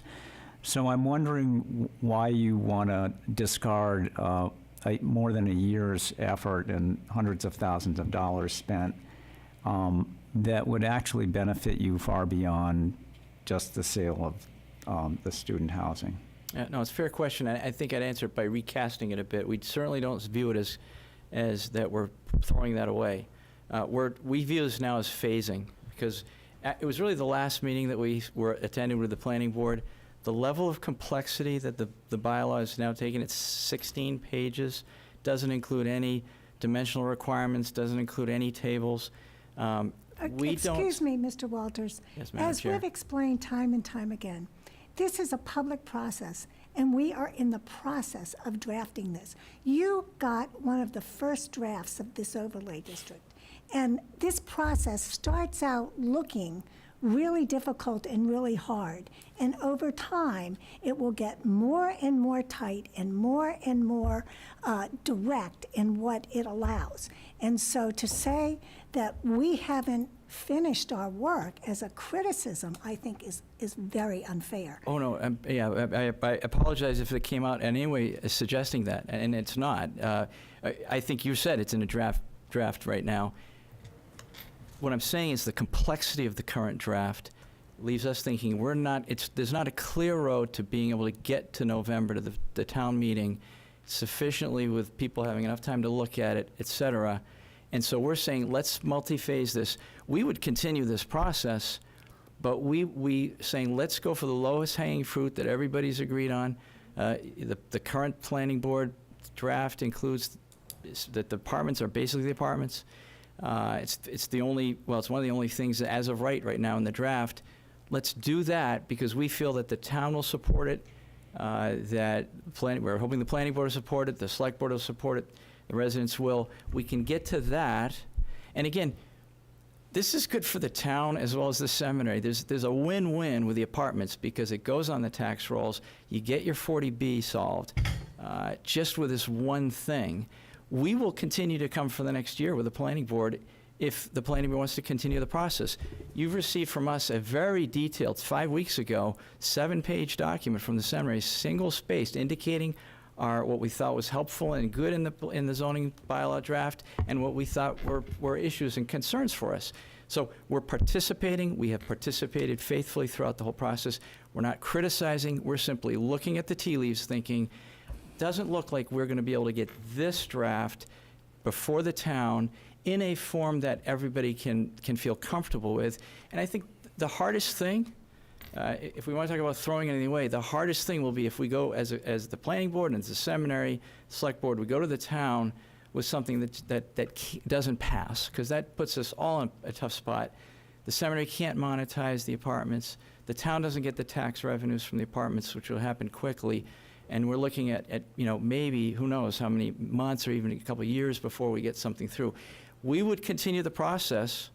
So I'm wondering why you want to discard more than a year's effort and hundreds of thousands of dollars spent that would actually benefit you far beyond just the sale of the student housing. No, it's a fair question. I think I'd answer it by recasting it a bit. We certainly don't view it as that we're throwing that away. We view this now as phasing, because it was really the last meeting that we were attending with the planning board. The level of complexity that the bylaw is now taking, it's 16 pages, doesn't include any dimensional requirements, doesn't include any tables. Excuse me, Mr. Walters. Yes, Madam As Chair. we've explained time and time again, this is a public process, and we are in the process of drafting this. You got one of the first drafts of this overlay district, and this process starts out looking really difficult and really hard. And over time, it will get more and more tight and more direct in what it allows. And so to say that we haven't finished our work as a criticism, I think is very unfair. Oh, no, I apologize if it came out in any way suggesting that, and it's not. I think you said it's in a draft right now. What I'm saying is the complexity of the current draft leaves us thinking there's not a clear road to being able to get to November to the town meeting sufficiently with people having enough time to look at it, et cetera. And so we're saying, let's multi-phase this. We would continue this process, but we saying, let's go for the lowest hanging fruit that everybody's agreed on. The current planning board draft includes that the apartments are basically the apartments. It's one of the only things that, as of right now in the draft. Let's do that because we feel that the town will support it, we're hoping the planning board will support it, the select board will support it, the residents will. We can get to that. And again, this is good for the town as well as the seminary. There's a win-win with the apartments because it goes on the tax rolls. You get your 40B solved just with this one thing. We will continue to come for the next year with the planning board if the planning board wants to continue the process. You've received from us a very detailed, 5 weeks ago, 7-page document from the seminary, single-spaced, indicating what we thought was helpful and good in the zoning bylaw draft and what we thought were issues and concerns for us. So we're participating. We have participated faithfully throughout the whole process. We're not criticizing. We're simply looking at the tea leaves thinking, doesn't look like we're going to be able to get this draft before the town in a form that everybody can feel comfortable with. And I think the hardest thing, if we want to talk about throwing anything away, the hardest thing will be if we go as the planning board and as the seminary, select board, we go to the town with something that doesn't pass, because that puts us all in a tough spot. The seminary can't monetize the apartments. The town doesn't get the tax revenues from the apartments, which will happen quickly. And we're looking at maybe, who knows how many months or even a couple of years before we get something through. We would continue the process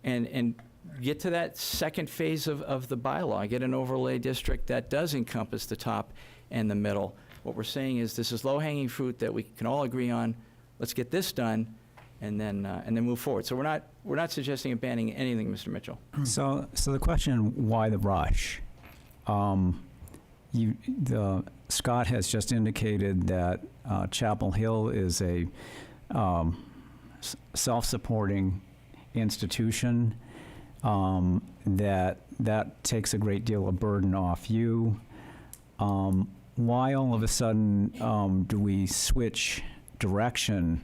and get to that second phase of the bylaw, get an overlay district that does encompass the top and the middle. What we're saying is this is low-hanging fruit that we can all agree on. Let's get this done and then move forward. So we're not suggesting abandoning anything, Mr. Mitchell. So the question, why the rush? Scott has just indicated that Chapel Hill is a self-supporting institution, that takes a great deal of burden off you. Why all of a sudden do we switch direction?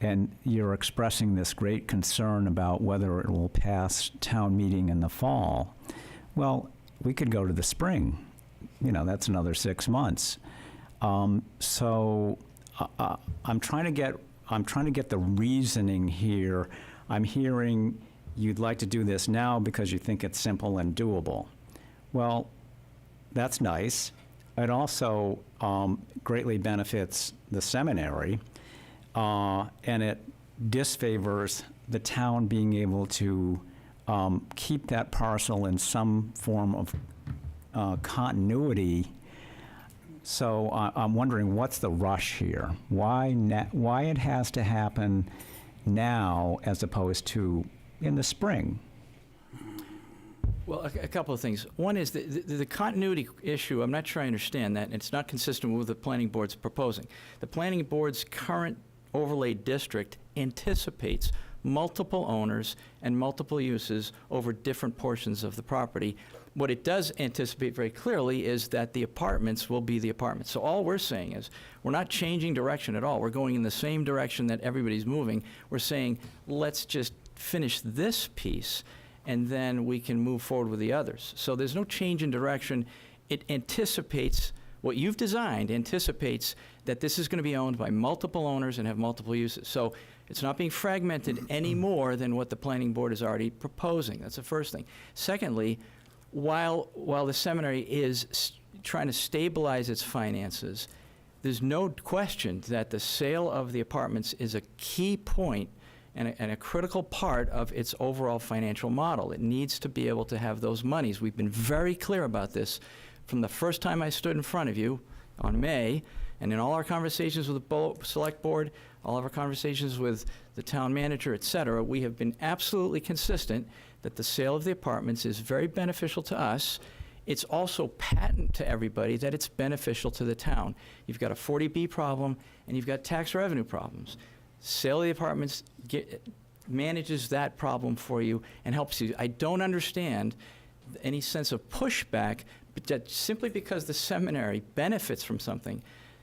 And you're expressing this great concern about whether it will pass town meeting in the fall. Well, we could go to the spring. That's another 6 months. So I'm trying to get the reasoning here. I'm hearing you'd like to do this now because you think it's simple and doable. Well, that's nice. It also greatly benefits the seminary, and it disfavors the town being able to keep that parcel in some form of continuity. So I'm wondering, what's the rush here? Why it has to happen now as opposed to in the spring? Well, a couple of things. One is the continuity issue. I'm not sure I understand that, and it's not consistent with what the planning board's proposing. The planning board's current overlay district anticipates multiple owners and multiple uses over different portions of the property. What it does anticipate very clearly is that the apartments will be the apartments. So all we're saying is we're not changing direction at all. We're going in the same direction that everybody's moving. We're saying let's just finish this piece and then we can move forward with the others. So there's no change in direction. It anticipates, what you've designed anticipates that this is going to be owned by multiple owners and have multiple uses. So it's not being fragmented any more than what the planning board is already proposing. That's the first thing. Secondly, while the seminary is trying to stabilize its finances, there's no question that the sale of the apartments is a key point and a critical part of its overall financial model. It needs to be able to have those monies. We've been very clear about this from the first time I stood in front of you on May, and in all our conversations with the select board, all of our conversations with the town manager, et cetera, we have been absolutely consistent that the sale of the apartments is very beneficial to us. It's also patent to everybody that it's beneficial to the town. You've got a 40B problem and you've got tax revenue problems. Sale of the apartments manages that problem for you and helps you. I don't understand any sense of pushback, but that simply because the seminary benefits from something,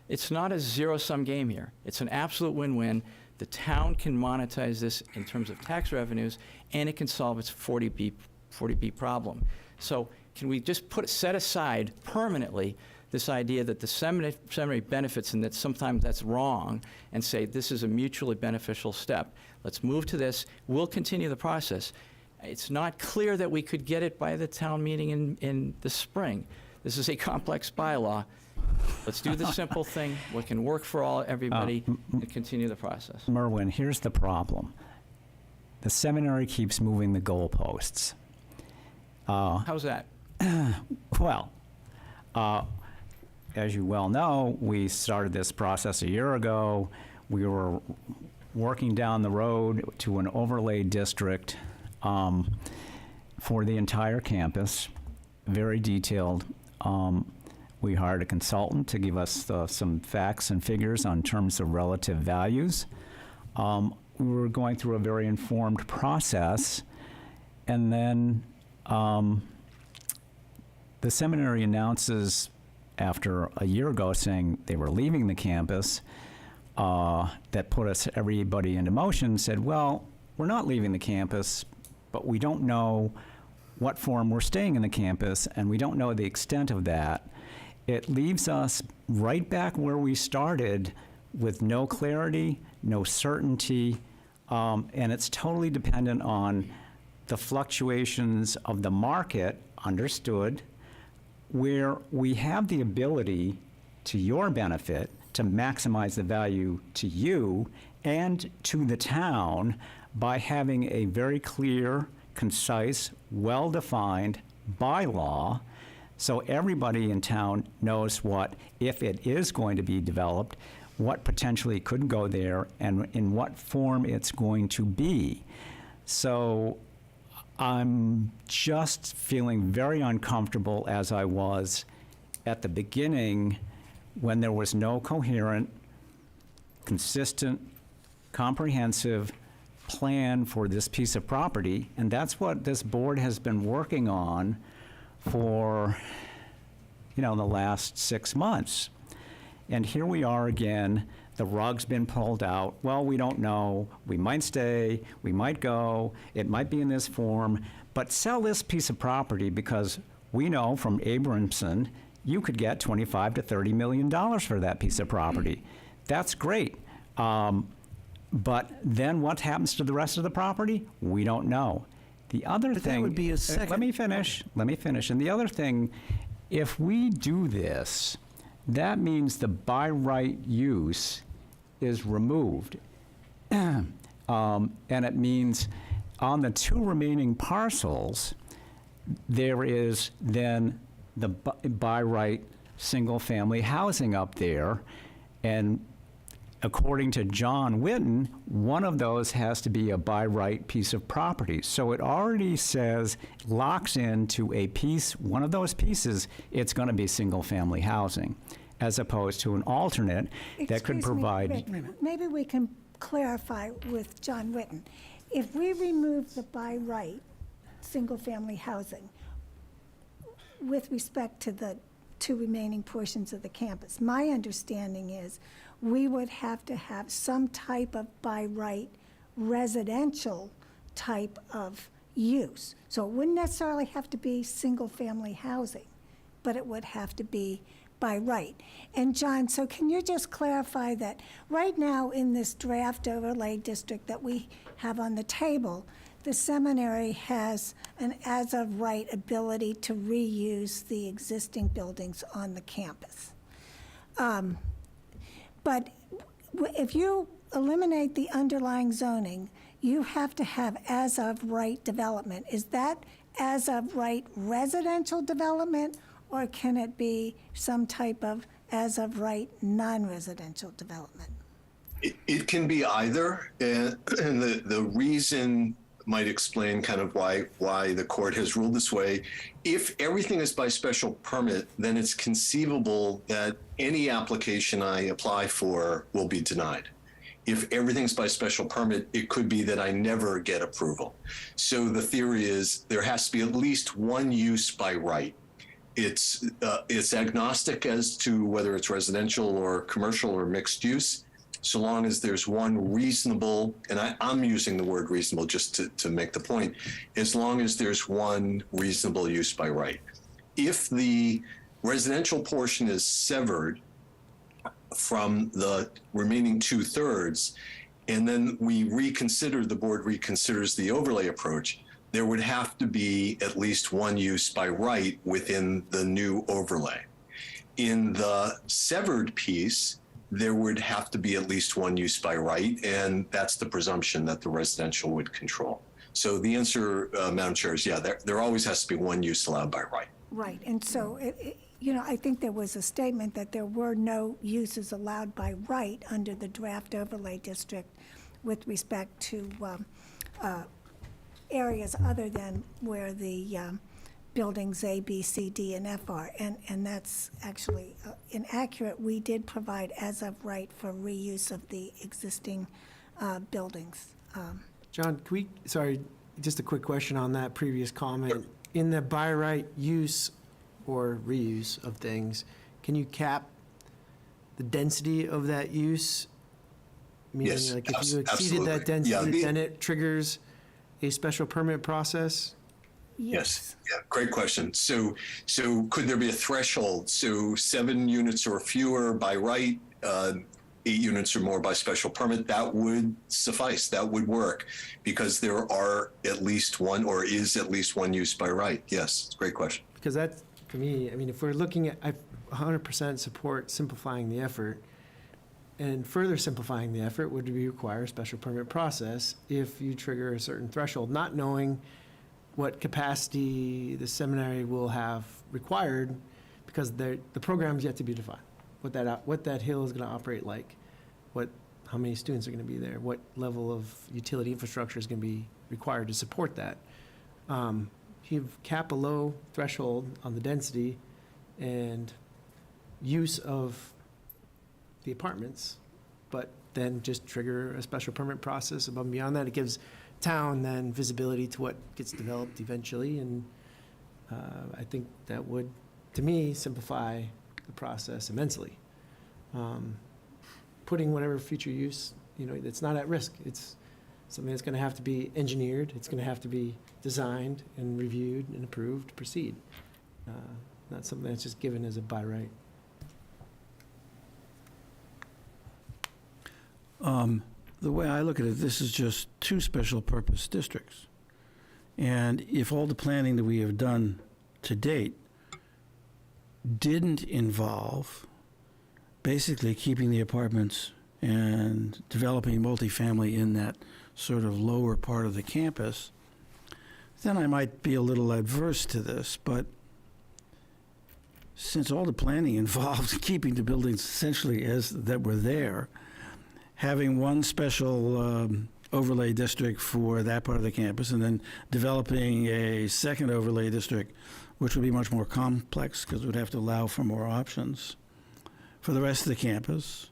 it's not a zero-sum game here. It's an absolute win-win. The town can monetize this in terms of tax revenues, and it can solve its 40B problem. So can we just set aside permanently this idea that the seminary benefits and that sometimes that's wrong, and say this is a mutually beneficial step? Let's move to this. We'll continue the process. It's not clear that we could get it by the town meeting in the spring. This is a complex bylaw. Let's do the simple thing, what can work for everybody, and continue the process. Merwin, here's the problem. The seminary keeps moving the goalposts. How's that? Well, as you well know, we started this process a year ago. We were working down the road to an overlay district for the entire campus, very detailed. We hired a consultant to give us some facts and figures on terms of relative values. We were going through a very informed process, and then the seminary announces after a year ago saying they were leaving the campus, that put everybody into motion, said, well, we're not leaving the campus, but we don't know what form we're staying in the campus, and we don't know the extent of that. It leaves us right back where we started with no clarity, no certainty, and it's totally dependent on the fluctuations of the market, understood, where we have the ability, to your benefit, to maximize the value to you and to the town by having a very clear, concise, well-defined bylaw, so everybody in town knows what, if it is going to be developed, what potentially could go there and in what form it's going to be. So I'm just feeling very uncomfortable, as I was at the beginning, when there was no coherent, consistent, comprehensive plan for this piece of property. And that's what this board has been working on for, the last 6 months. And here we are again, the rug's been pulled out. Well, we don't know. We might stay, we might go, it might be in this form, but sell this piece of property because we know from Abramson, you could get $25 to $30 million for that piece of property. That's great. But then what happens to the rest of the property? We don't know. The other thing, that would be a second. Let me finish. And the other thing, if we do this, that means the by right use is removed. And it means on the 2 remaining parcels, there is then the by right single-family housing up there. And according to John Whitten, one of those has to be a by right piece of property. So it already says, locks into a piece, one of those pieces, it's going to be single-family housing, as opposed to an alternate that could provide. Excuse me, Rick, maybe we can clarify with John Whitten. If we remove the by right single-family housing with respect to the 2 remaining portions of the campus, my understanding is we would have to have some type of by right residential type of use. So it wouldn't necessarily have to be single-family housing, but it would have to be by right. And John, so can you just clarify that right now in this draft overlay district that we have on the table, the seminary has an as-of-right ability to reuse the existing buildings on the campus. But if you eliminate the underlying zoning, you have to have as-of-right development. Is that as-of-right residential development, or can it be some type of as-of-right non-residential development? It can be either, and the reason might explain kind of why the court has ruled this way. If everything is by special permit, then it's conceivable that any application I apply for will be denied. If everything's by special permit, it could be that I never get approval. So the theory is there has to be at least one use by right. It's agnostic as to whether it's residential or commercial or mixed use, so long as there's one reasonable, and I'm using the word reasonable just to make the point, as long as there's one reasonable use by right. If the residential portion is severed from the remaining 2/3, and then the board reconsiders the overlay approach, there would have to be at least one use by right within the new overlay. In the severed piece, there would have to be at least one use by right, and that's the presumption that the residential would control. So the answer, Madam Chair, is yeah, there always has to be one use allowed by right. Right, and so, I think there was a statement that there were no uses allowed by right under the draft overlay district with respect to areas other than where the buildings A, B, C, D, and F are. And that's actually inaccurate. We did provide as of right for reuse of the existing buildings. John, sorry, just a quick question on that previous comment. In the by right use or reuse of things, can you cap the density of that use? Meaning, Yes, like, if you exceeded absolutely. that density, Yeah, then it triggers a special permit process? Yes. Yeah, great question. So could there be a threshold? So 7 units or fewer by right, 8 units or more by special permit, that would suffice. That would work because there are at least one or is at least one use by right. Yes, it's a great question. Because that, to me, I mean, if we're looking at, I 100% support simplifying the effort, and further simplifying the effort would require a special permit process if you trigger a certain threshold, not knowing what capacity the seminary will have required, because the program's yet to be defined. What that hill is going to operate like, how many students are going to be there, what level of utility infrastructure is going to be required to support that. You cap a low threshold on the density and use of the apartments, but then just trigger a special permit process above and beyond that. It gives town then visibility to what gets developed eventually, and I think that would, to me, simplify the process immensely. Putting whatever future use, that's not at risk. It's something that's going to have to be engineered. It's going to have to be designed and reviewed and approved to proceed. Not something that's just given as a by right. The way I look at it, this is just 2 special purpose districts. And if all the planning that we have done to date didn't involve basically keeping the apartments and developing multifamily in that sort of lower part of the campus, then I might be a little adverse to this. But since all the planning involved keeping the buildings essentially as that were there, having one special overlay district for that part of the campus and then developing a second overlay district, which would be much more complex because it would have to allow for more options for the rest of the campus.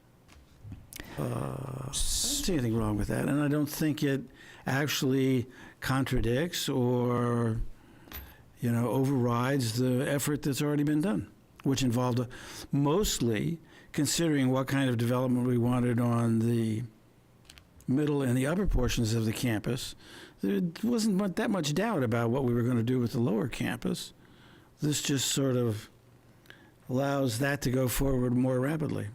I don't see anything wrong with that, and I don't think it actually contradicts or, overrides the effort that's already been done, which involved mostly considering what kind of development we wanted on the middle and the upper portions of the campus. There wasn't that much doubt about what we were going to do with the lower campus. This just sort of allows that to go forward more rapidly.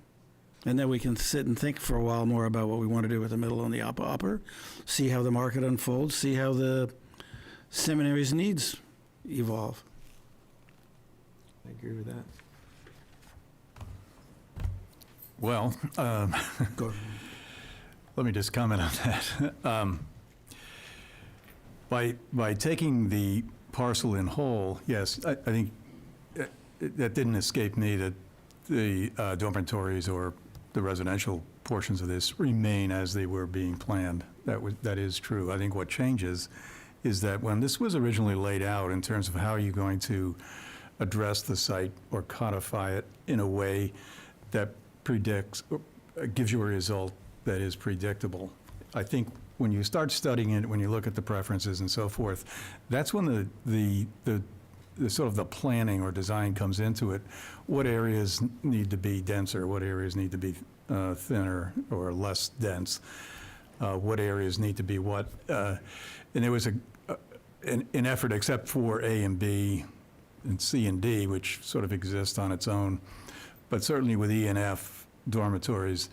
And then we can sit and think for a while more about what we want to do with the middle and the upper, see how the market unfolds, see how the seminary's needs evolve. I agree with that. Well, let me just comment on that. By taking the parcel in whole, yes, I think that didn't escape me that the dormitories or the residential portions of this remain as they were being planned. That is true. I think what changes is that when this was originally laid out in terms of how you're going to address the site or codify it in a way that predicts, gives you a result that is predictable. I think when you start studying it, when you look at the preferences and so forth, that's when the sort of the planning or design comes into it. What areas need to be denser? What areas need to be thinner or less dense? What areas need to be what? And there was an effort, except for A and B and C and D, which sort of exist on its own, but certainly with E and F dormitories,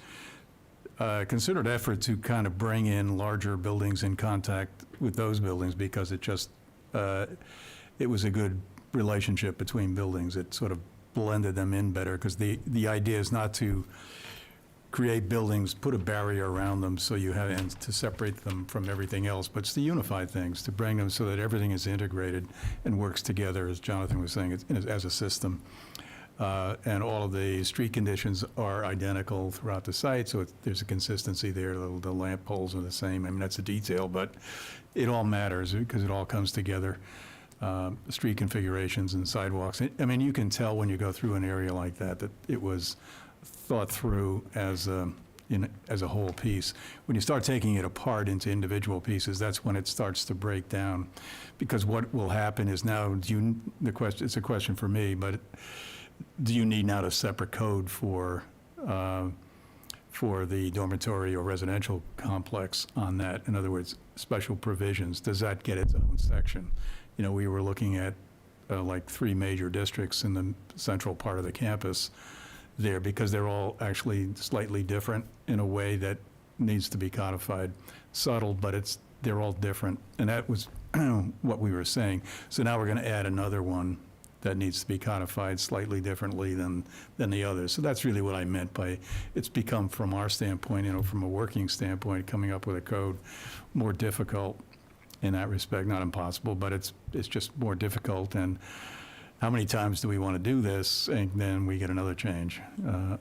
considered effort to kind of bring in larger buildings in contact with those buildings because it just, it was a good relationship between buildings. It sort of blended them in better because the idea is not to create buildings, put a barrier around them so you have, and to separate them from everything else, but it's to unify things, to bring them so that everything is integrated and works together, as Jonathan was saying, as a system. And all of the street conditions are identical throughout the site, so there's a consistency there. The lamp poles are the same. I mean, that's a detail, but it all matters because it all comes together. Street configurations and sidewalks. I mean, you can tell when you go through an area like that that it was thought through as a whole piece. When you start taking it apart into individual pieces, that's when it starts to break down. Because what will happen is now, it's a question for me, but do you need now a separate code for the dormitory or residential complex on that? In other words, special provisions, does that get its own section? You know, we were looking at like 3 major districts in the central part of the campus there because they're all actually slightly different in a way that needs to be codified. Subtle, but they're all different. And that was what we were saying. So now we're going to add another one that needs to be codified slightly differently than the others. So that's really what I meant by it's become, from our standpoint, you know, from a working standpoint, coming up with a code more difficult in that respect. Not impossible, but it's just more difficult. And how many times do we want to do this? And then we get another change.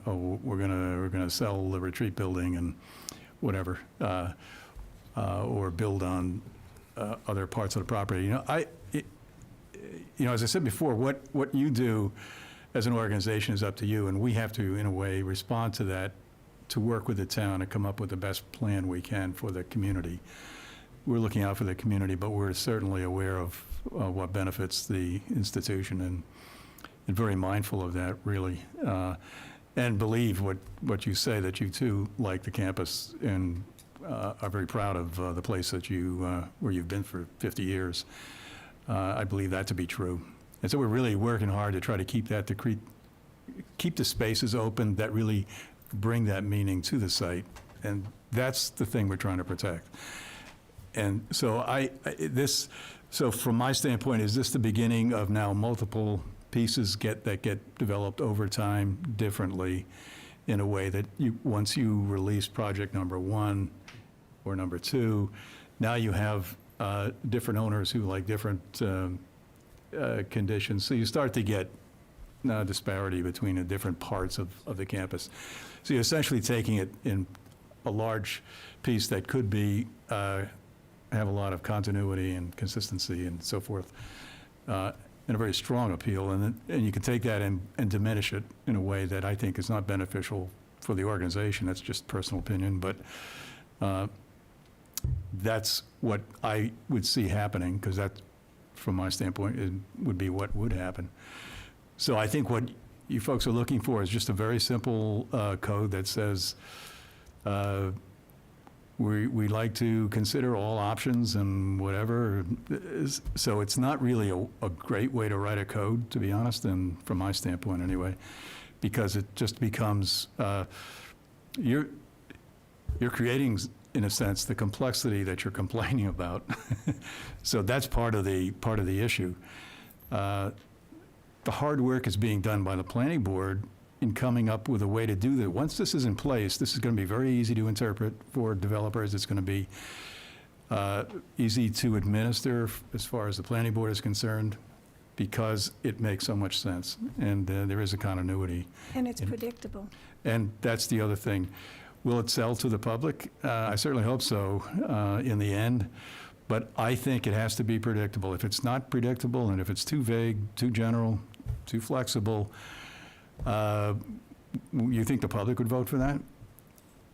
We're gonna sell the retreat building and whatever, or build on other parts of the property. You know, as I said before, what you do as an organization is up to you, and we have to, in a way, respond to that, to work with the town and come up with the best plan we can for the community. We're looking out for the community, but we're certainly aware of what benefits the institution and very mindful of that, really. And believe what you say, that you too like the campus and are very proud of the place that where you've been for 50 years. I believe that to be true. And so we're really working hard to try to keep that, to keep the spaces open that really bring that meaning to the site. And that's the thing we're trying to protect. And so so from my standpoint, is this the beginning of now multiple pieces that get developed over time differently in a way that once you release project number 1 or number 2, now you have different owners who like different conditions. So you start to get disparity between the different parts of the campus. So you're essentially taking it in a large piece that could be have a lot of continuity and consistency and so forth, and a very strong appeal. And you can take that and diminish it in a way that I think is not beneficial for the organization. That's just personal opinion, but that's what I would see happening, because that, from my standpoint, it would be what would happen. So I think what you folks are looking for is just a very simple code that says we like to consider all options and whatever. So it's not really a great way to write a code, to be honest, and from my standpoint anyway, because it just becomes, you're creating, in a sense, the complexity that you're complaining about. So that's part of the issue. The hard work is being done by the planning board in coming up with a way to do that. Once this is in place, this is going to be very easy to interpret for developers. It's going to be easy to administer as far as the planning board is concerned, because it makes so much sense, and there is a continuity. And it's predictable. And that's the other thing. Will it sell to the public? I certainly hope so in the end, but I think it has to be predictable. If it's not predictable, and if it's too vague, too general, too flexible, you think the public would vote for that?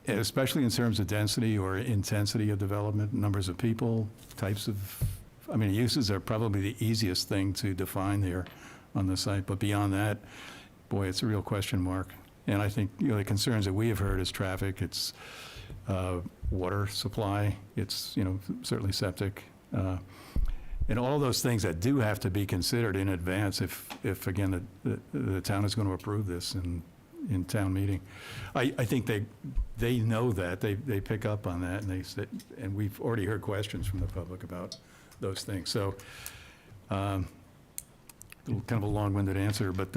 especially in terms of density or intensity of development, numbers of people, types of, I mean, uses are probably the easiest thing to define there on the site, but beyond that, boy, it's a real question mark. And I think, the concerns that we have heard is traffic, it's water supply, it's, certainly septic, and all those things that do have to be considered in advance if again, the town is going to approve this in town meeting. I think they know that, they pick up on that, and we've already heard questions from the public about those things. So, kind of a long-winded answer, but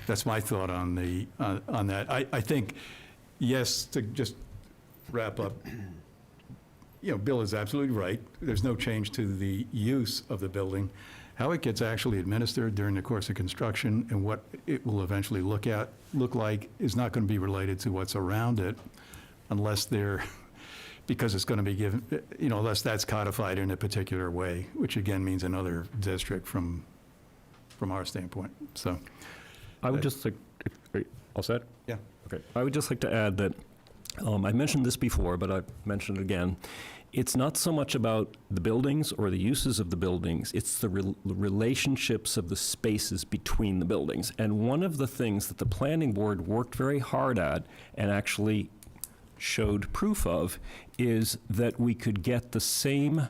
that's my thought on that. I think, yes, to just wrap up, Bill is absolutely right. There's no change to the use of the building. How it gets actually administered during the course of construction and what it will eventually look like is not going to be related to what's around it unless because it's going to be given, unless that's codified in a particular way, which again means another district from our standpoint. So I would just like, all set? Yeah. Okay. I would just like to add that I mentioned this before, but I've mentioned it again. It's not so much about the buildings or the uses of the buildings, it's the relationships of the spaces between the buildings. And one of the things that the planning board worked very hard at and actually showed proof of is that we could get the same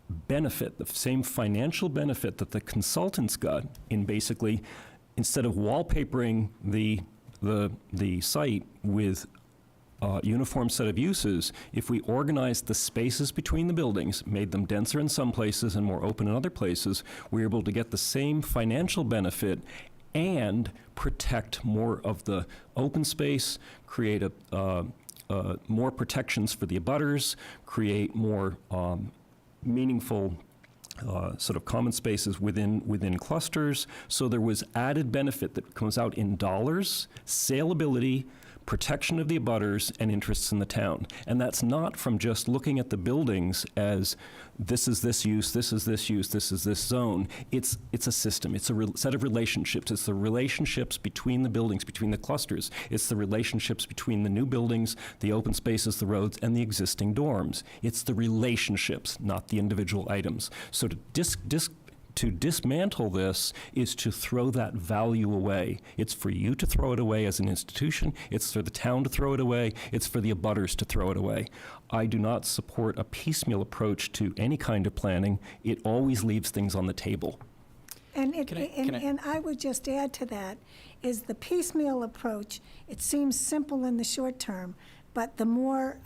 benefit, the same financial benefit that the consultants got in basically, instead of wallpapering the site with uniform set of uses, if we organized the spaces between the buildings, made them denser in some places and more open in other places, we were able to get the same financial benefit and protect more of the open space, create more protections for the abutters, create more meaningful sort of common spaces within clusters. So there was added benefit that comes out in dollars, saleability, protection of the abutters, and interests in the town. And that's not from just looking at the buildings as this is this use, this is this use, this is this zone. It's a system. It's a set of relationships. It's the relationships between the buildings, between the clusters. It's the relationships between the new buildings, the open spaces, the roads, and the existing dorms. It's the relationships, not the individual items. So to dismantle this is to throw that value away. It's for you to throw it away as an institution. It's for the town to throw it away. It's for the abutters to throw it away. I do not support a piecemeal approach to any kind of planning. It always leaves things on the table. And Can I- and I would just add to that, is the piecemeal approach, it seems simple in the short term, but the more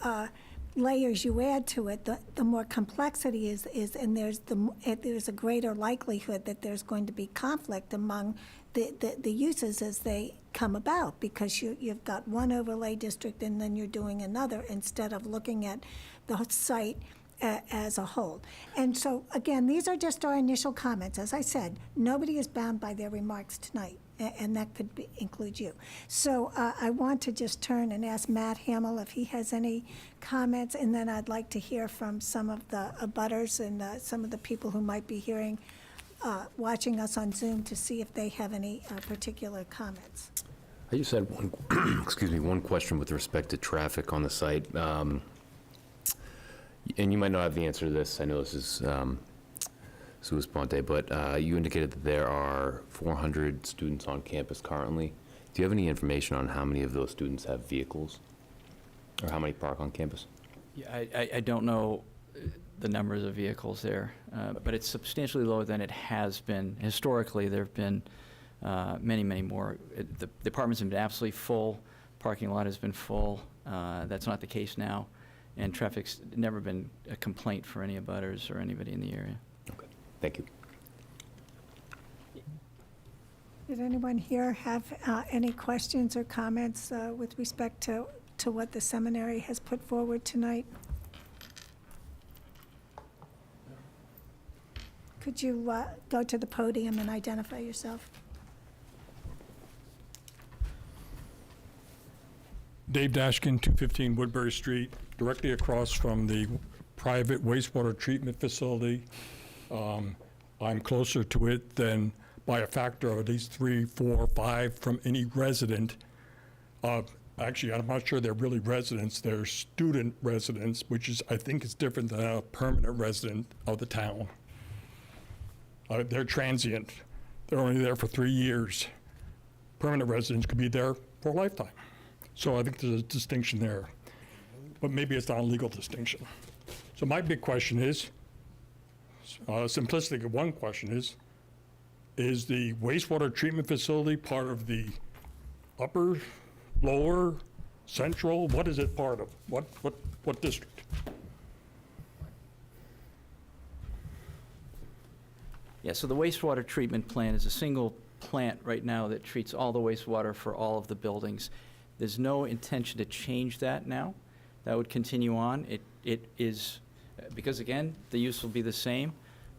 layers you add to it, the more complexity is and there's a greater likelihood that there's going to be conflict among the uses as they come about, because you've got one overlay district and then you're doing another instead of looking at the site as a whole. And so, again, these are just our initial comments. As I said, nobody is bound by their remarks tonight, and that could include you. So I want to just turn and ask Matt Hamill if he has any comments, and then I'd like to hear from some of the abutters and some of the people who might be watching us on Zoom to see if they have any particular comments. I just had one question with respect to traffic on the site. And you might not have the answer to this. I know this is sua sponte, but you indicated that there are 400 students on campus currently. Do you have any information on how many of those students have vehicles? Or how many park on campus? Yeah, I don't know the numbers of vehicles there, but it's substantially lower than it has been. Historically, there have been many, many more. The apartments have been absolutely full. Parking lot has been full. That's not the case now. And traffic's never been a complaint for any abutters or anybody in the area. Okay, thank you. Did anyone here have any questions or comments with respect to what the seminary has put forward tonight? Could you go to the podium and identify yourself? Dave Dashkin, 215 Woodbury Street, directly across from the private wastewater treatment facility. I'm closer to it than by a factor of at least 3, 4, 5 from any resident. Actually, I'm not sure they're really residents, they're student residents, which is, I think is different than a permanent resident of the town. They're transient. They're only there for 3 years. Permanent residents could be there for a lifetime. So I think there's a distinction there. But maybe it's not a legal distinction. So my big question is, simplistic one question is the wastewater treatment facility part of the upper, lower, central? What is it part of? What district? Yeah, so the wastewater treatment plant is a single plant right now that treats all the wastewater for all of the buildings. There's no intention to change that now. That would continue on. It is, because again, the use will be the same,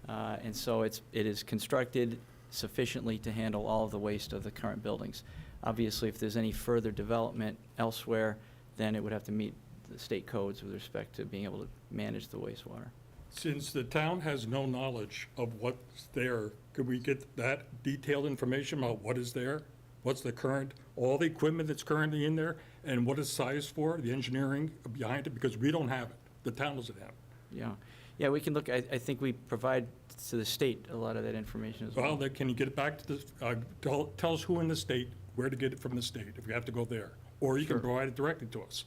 and so it is constructed sufficiently to handle all of the waste of the current buildings. Obviously, if there's any further development elsewhere, then it would have to meet the state codes with respect to being able to manage the wastewater. Since the town has no knowledge of what's there, could we get that detailed information about what is there? What's the current, all the equipment that's currently in there, and what it's sized for, the engineering behind it, because we don't have it. The town doesn't have it. Yeah, yeah, we can look, I think we provide to the state a lot of that information as well. Well, then can you get it back to the, tell us who in the state, where to get it from the state, if we have to go there? Or you can Sure. provide it directly to us.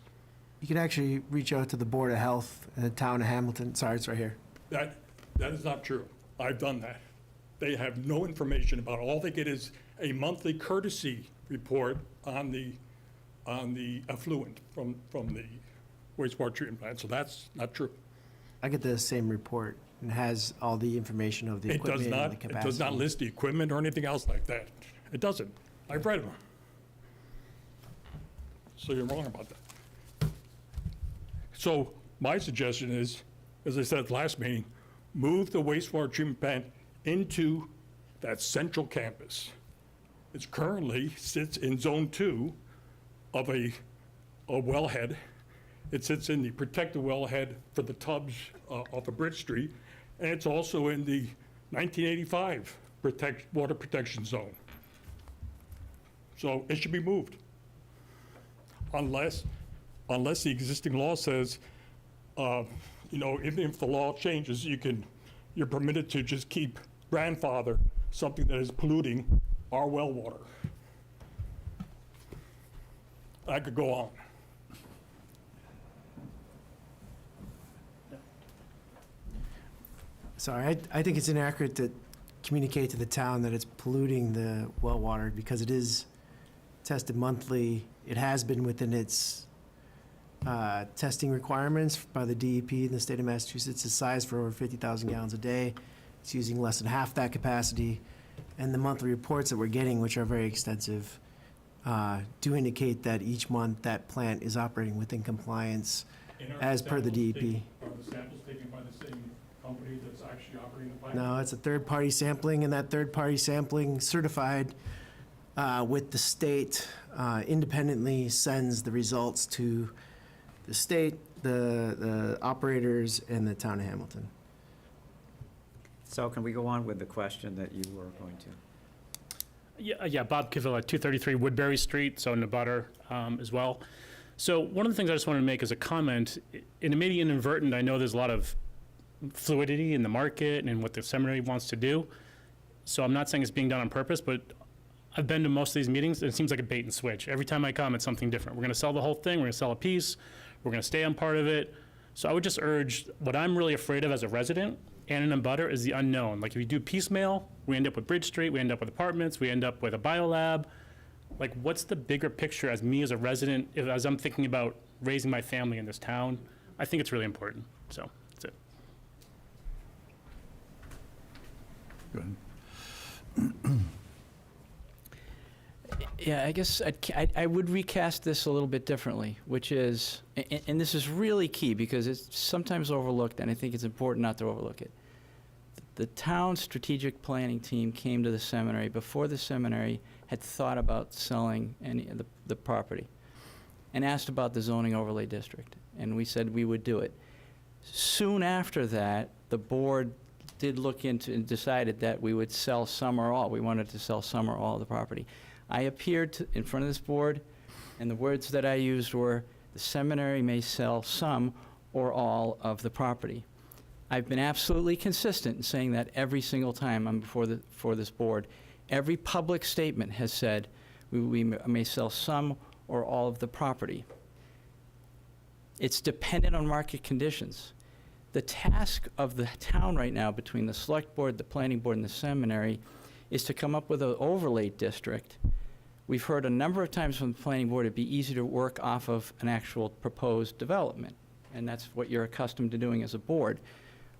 You can actually reach out to the Board of Health in the town of Hamilton. Sorry, it's right here. That is not true. I've done that. They have no information about it. All they get is a monthly courtesy report on the effluent from the wastewater treatment plant, so that's not true. I get the same report and has all the information of the It does equipment and not, the it capacity. does not list the equipment or anything else like that. It doesn't. I've read them. So you're wrong about that. So my suggestion is, as I said at the last meeting, move the wastewater treatment plant into that central campus. It currently sits in Zone 2 of a wellhead. It sits in the protected wellhead for the tubs off of Bridge Street, and it's also in the 1985 water protection zone. So it should be moved. Unless the existing law says, even if the law changes, you're permitted to just keep grandfather something that is polluting our well water. I could go on. Sorry, I think it's inaccurate to communicate to the town that it's polluting the well water because it is tested monthly. It has been within its testing requirements by the DEP in the state of Massachusetts. It's sized for over 50,000 gallons a day. It's using less than half that capacity. And the monthly reports that we're getting, which are very extensive, do indicate that each month that plant is operating within compliance as per the DEP. Are the samples taken by the same company that's actually operating the plant? No, it's a third-party sampling, and that third-party sampling certified with the state independently sends the results to the state, the operators, and the town of Hamilton. So can we go on with the question that you were going to? Yeah, Bob Kivilla, 233 Woodbury Street, so in the butter as well. So one of the things I just wanted to make as a comment, and it may be inadvertent, I know there's a lot of fluidity in the market and what the seminary wants to do. So I'm not saying it's being done on purpose, but I've been to most of these meetings, and it seems like a bait and switch. Every time I come, it's something different. We're going to sell the whole thing. We're going to sell a piece. We're going to stay on part of it. So I would just urge, what I'm really afraid of as a resident and an abutter is the unknown. Like if you do piecemeal, we end up with Bridge Street, we end up with apartments, we end up with a biolab. Like what's the bigger picture as me as a resident, as I'm thinking about raising my family in this town? I think it's really important. So that's it. Go ahead. Yeah, I guess I would recast this a little bit differently, which is, and this is really key because it's sometimes overlooked, and I think it's important not to overlook it. The town strategic planning team came to the seminary before the seminary had thought about selling any of the property and asked about the zoning overlay district, and we said we would do it. Soon after that, the board did look into and decided that we would sell some or all. We wanted to sell some or all of the property. I appeared in front of this board And the words that I used were, the seminary may sell some or all of the property. I've been absolutely consistent in saying that every single time I'm before this board. Every public statement has said we may sell some or all of the property. It's dependent on market conditions. The task of the town right now, between the select board, the planning board, and the seminary, is to come up with an overlay district. We've heard a number of times from the planning board it'd be easy to work off of an actual proposed development, and that's what you're accustomed to doing as a board.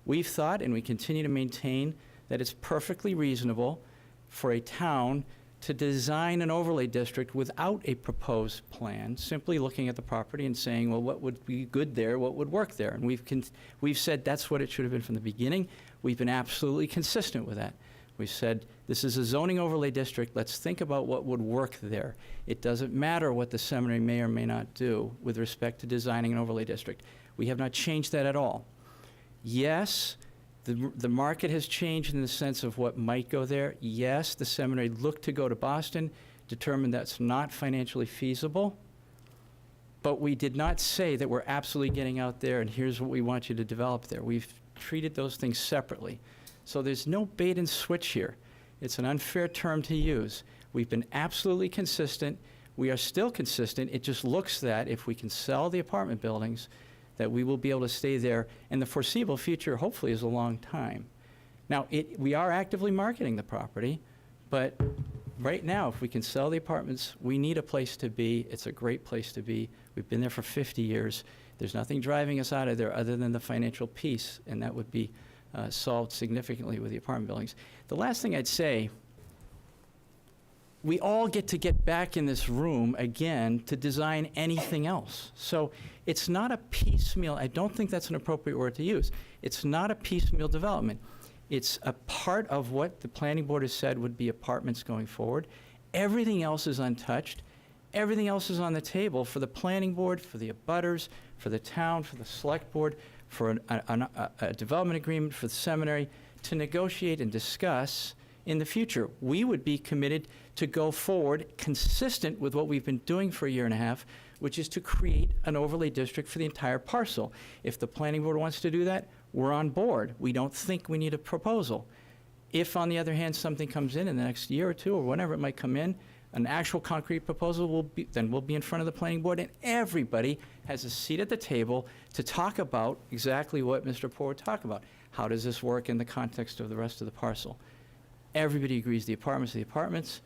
We've thought, and we continue to maintain, that it's perfectly reasonable for a town to design an overlay district without a proposed plan, simply looking at the property and saying, well, what would be good there, what would work there? And we've said that's what it should have been from the beginning. We've been absolutely consistent with that. We've said, this is a zoning overlay district, let's think about what would work there. It doesn't matter what the seminary may or may not do with respect to designing an overlay district. We have not changed that at all. Yes, the market has changed in the sense of what might go there. Yes, the seminary looked to go to Boston, determined that's not financially feasible, but we did not say that we're absolutely getting out there and here's what we want you to develop there. We've treated those things separately. So there's no bait and switch here. It's an unfair term to use. We've been absolutely consistent. We are still consistent. It just looks that if we can sell the apartment buildings, that we will be able to stay there, and the foreseeable future hopefully is a long time. Now, we are actively marketing the property, but right now, if we can sell the apartments, we need a place to be. It's a great place to be. We've been there for 50 years. There's nothing driving us out of there other than the financial piece, and that would be solved significantly with the apartment buildings. The last thing I'd say, we all get back in this room again to design anything else. So it's not a piecemeal, I don't think that's an appropriate word to use. It's not a piecemeal development. It's a part of what the planning board has said would be apartments going forward. Everything else is untouched. Everything else is on the table for the planning board, for the abutters, for the town, for the select board, for a development agreement for the seminary to negotiate and discuss in the future. We would be committed to go forward consistent with what we've been doing for a year and a half, which is to create an overlay district for the entire parcel. If the planning board wants to do that, we're on board. We don't think we need a proposal. If, on the other hand, something comes in the next year or two or whenever it might come in, an actual concrete proposal will be in front of the planning board, and everybody has a seat at the table to talk about exactly what Mr. Poor would talk about. How does this work in the context of the rest of the parcel? Everybody agrees the apartments are the apartments.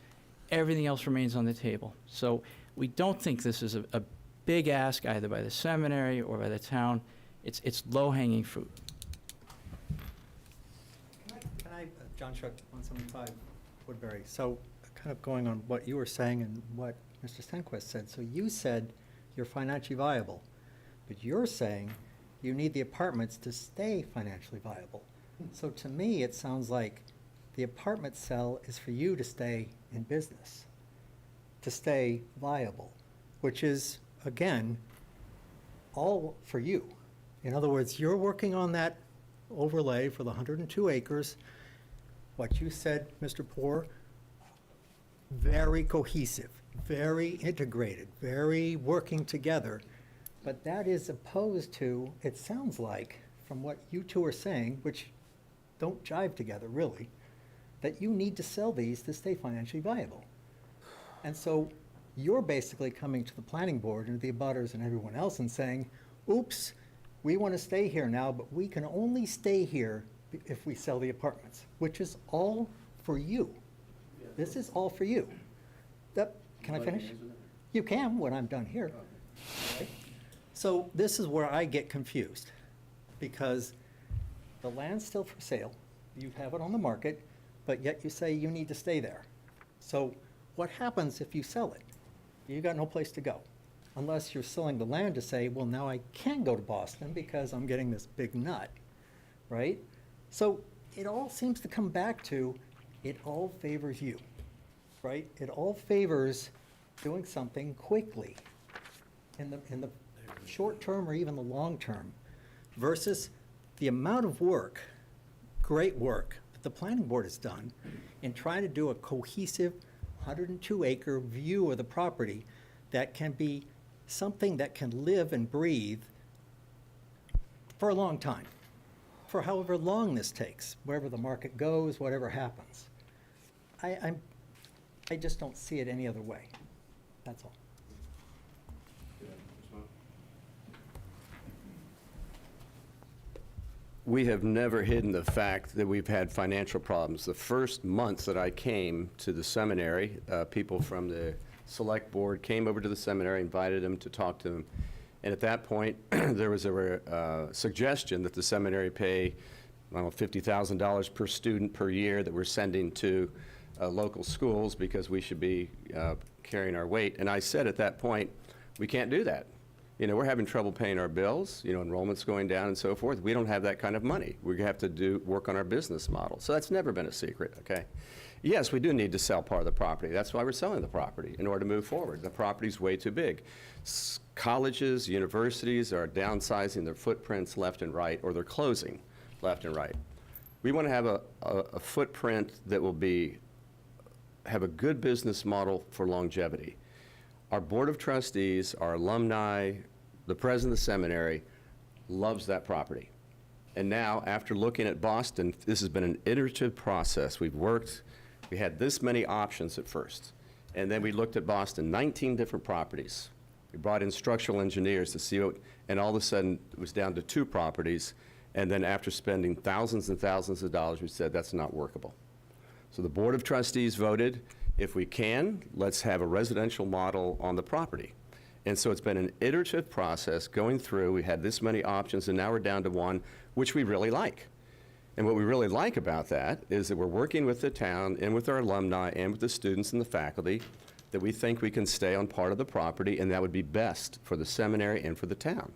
Everything else remains on the table. So we don't think this is a big ask either by the seminary or by the town. It's low-hanging fruit. Can I, John Shuck, 175 Woodbury. So kind of going on what you were saying and what Mr. Stenquist said. So you said you're financially viable, but you're saying you need the apartments to stay financially viable. So to me, it sounds like the apartment sell is for you to stay in business, to stay viable, which is, again, all for you. In other words, you're working on that overlay for the 102 acres. What you said, Mr. Poor, very cohesive, very integrated, very working together. But that is opposed to, it sounds like, from what you two are saying, which don't jive together really, that you need to sell these to stay financially viable. And so you're basically coming to the planning board and the abutters and everyone else and saying, oops, we want to stay here now, but we can only stay here if we sell the apartments, which is all for you. This is all for you. Can I finish? You can when I'm done here. Okay. So this is where I get confused, because the land's still for sale. You have it on the market, but yet you say you need to stay there. So what happens if you sell it? You got no place to go, unless you're selling the land to say, well, now I can go to Boston because I'm getting this big nut, right? So it all seems to come back to, it all favors you, right? It all favors doing something quickly in the short term or even the long term, versus the amount of work, great work, that the planning board has done in trying to do a cohesive 102-acre view of the property that can be something that can live and breathe for a long time, for however long this takes, wherever the market goes, whatever happens. I just don't see it any other way. That's all. We have never hidden the fact that we've had financial problems. The first months that I came to the seminary, people from the select board came over to the seminary, invited them to talk to them. And at that point, there was a suggestion that the seminary pay, I don't know, $50,000 per student per year that we're sending to local schools because we should be carrying our weight. And I said at that point, we can't do that. You know, we're having trouble paying our bills, you know, enrollment's going down and so forth. We don't have that kind of money. We have to work on our business model. So that's never been a secret, okay? Yes, we do need to sell part of the property. That's why we're selling the property, in order to move forward. The property's way too big. Colleges, universities are downsizing their footprints left and right, or they're closing left and right. We want to have a footprint that will have a good business model for longevity. Our board of trustees, our alumni, the president of the seminary loves that property. And now, after looking at Boston, this has been an iterative process. We had this many options at first. And then we looked at Boston, 19 different properties. We brought in structural engineers to see and all of a sudden it was down to 2 properties. And then after spending thousands and thousands of dollars, we said that's not workable. So the board of trustees voted, if we can, let's have a residential model on the property. And so it's been an iterative process going through. We had this many options, and now we're down to one, which we really like. And what we really like about that is that we're working with the town and with our alumni and with the students and the faculty that we think we can stay on part of the property, and that would be best for the seminary and for the town.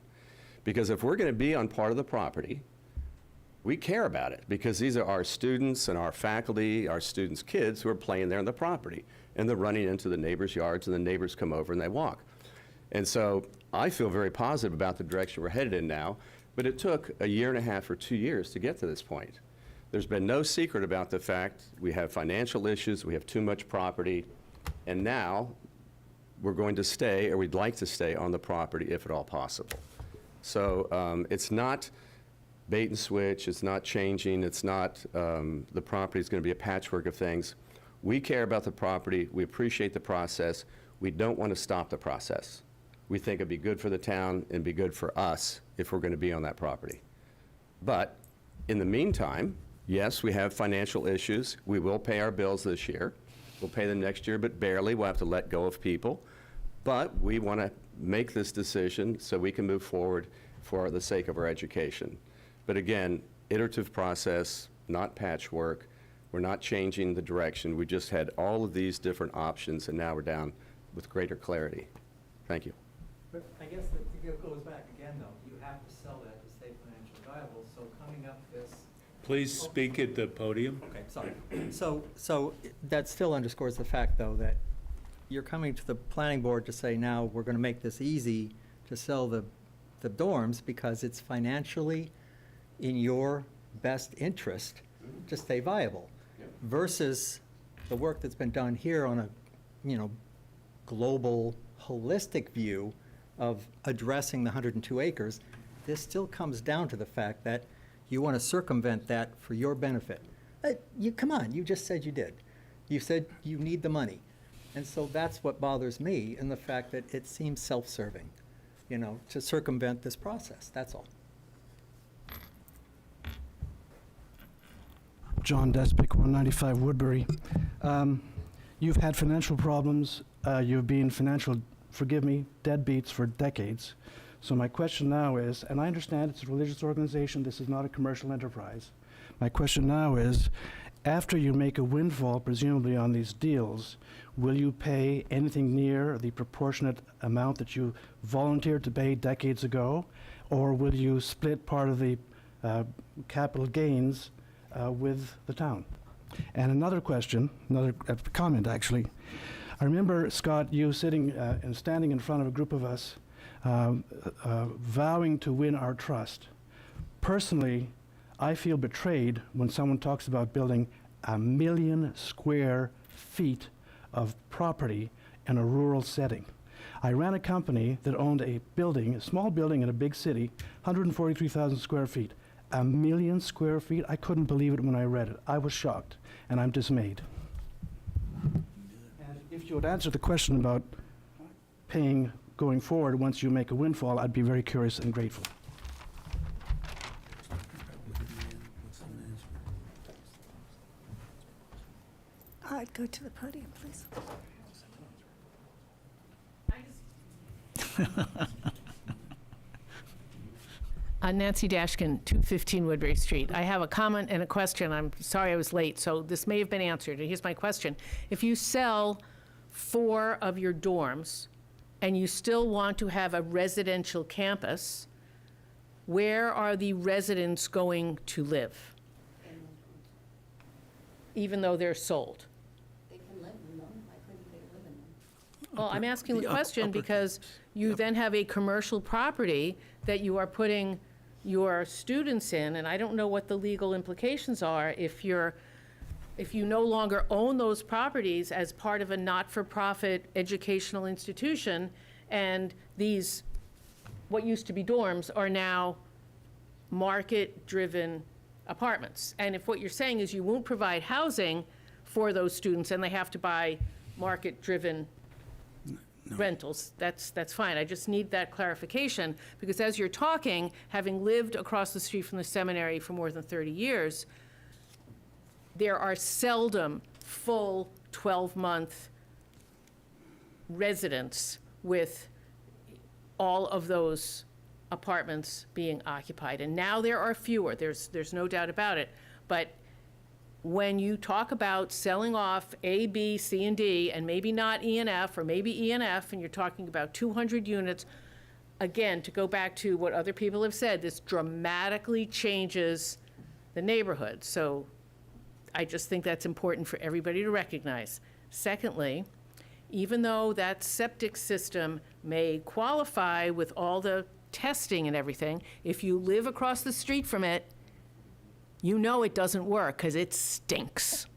Because if we're going to be on part of the property, we care about it, because these are our students and our faculty, our students' kids who are playing there on the property, and they're running into the neighbors' yards, and the neighbors come over and they walk. And so I feel very positive about the direction we're headed in now, but it took 1.5 years or 2 years to get to this point. There's been no secret about the fact we have financial issues, we have too much property, and now we're going to stay, or we'd like to stay on the property if at all possible. So it's not bait and switch, it's not changing, it's not, the property is going to be a patchwork of things. We care about the property, we appreciate the process, we don't want to stop the process. We think it'd be good for the town and be good for us if we're going to be on that property. But in the meantime, yes, we have financial issues. We will pay our bills this year. We'll pay them next year, but barely. We'll have to let go of people. But we want to make this decision so we can move forward for the sake of our education. But again, iterative process, not patchwork. We're not changing the direction. We just had all of these different options, and now we're down with greater clarity. Thank you. But I guess it goes back again, though. You have to sell that to stay financially viable, so coming up this... Please speak at the podium. Okay, sorry. So that still underscores the fact, though, that you're coming to the planning board to say, now, we're going to make this easy to sell the dorms because it's financially in your best interest to stay viable, versus the work that's been done here on a, global, holistic view of addressing the 102 acres. This still comes down to the fact that you want to circumvent that for your benefit. Come on, you just said you did. You said you need the money. And so that's what bothers me, in the fact that it seems self-serving, to circumvent this process, that's all. John Despic, 195 Woodbury. You've had financial problems. You've been financial, forgive me, deadbeats for decades. So my question now is, and I understand it's a religious organization, this is not a commercial enterprise. My question now is, after you make a windfall, presumably on these deals, will you pay anything near the proportionate amount that you volunteered to pay decades ago? Or will you split part of the capital gains with the town? And another question, another comment actually. I remember, Scott, you sitting and standing in front of a group of us vowing to win our trust. Personally, I feel betrayed when someone talks about building 1 million square feet of property in a rural setting. I ran a company that owned a building, a small building in a big city, 143,000 square feet. 1 million square feet? I couldn't believe it when I read it. I was shocked, and I'm dismayed. And if you would answer the question about paying going forward once you make a windfall, I'd be very curious and grateful. Go to the podium, please. Nancy Dashkin, 215 Woodbury Street. I have a comment and a question. I'm sorry I was late, so this may have been answered. And here's my question. If you sell 4 of your dorms and you still want to have a residential campus, where are the residents going to live? Even though they're sold? They can live in them. Why couldn't they live in them? Well, I'm asking the question because you then have a commercial property that you are putting your students in, and I don't know what the legal implications are if you no longer own those properties as part of a not-for-profit educational institution, and these, what used to be dorms, are now market-driven apartments. And if what you're saying is you won't provide housing for those students and they have to buy market-driven rentals, that's fine. I just need that clarification, because as you're talking, having lived across the street from the seminary for more than 30 years, there are seldom full 12-month residents with all of those apartments being occupied. And now there are fewer, there's no doubt about it. But when you talk about selling off A, B, C, and D, and maybe not E and F, or maybe E and F, and you're talking about 200 units, again, to go back to what other people have said, this dramatically changes the neighborhood. So I just think that's important for everybody to recognize. Secondly, even though that septic system may qualify with all the testing and everything, if you live across the street from it, you know it doesn't work because it stinks.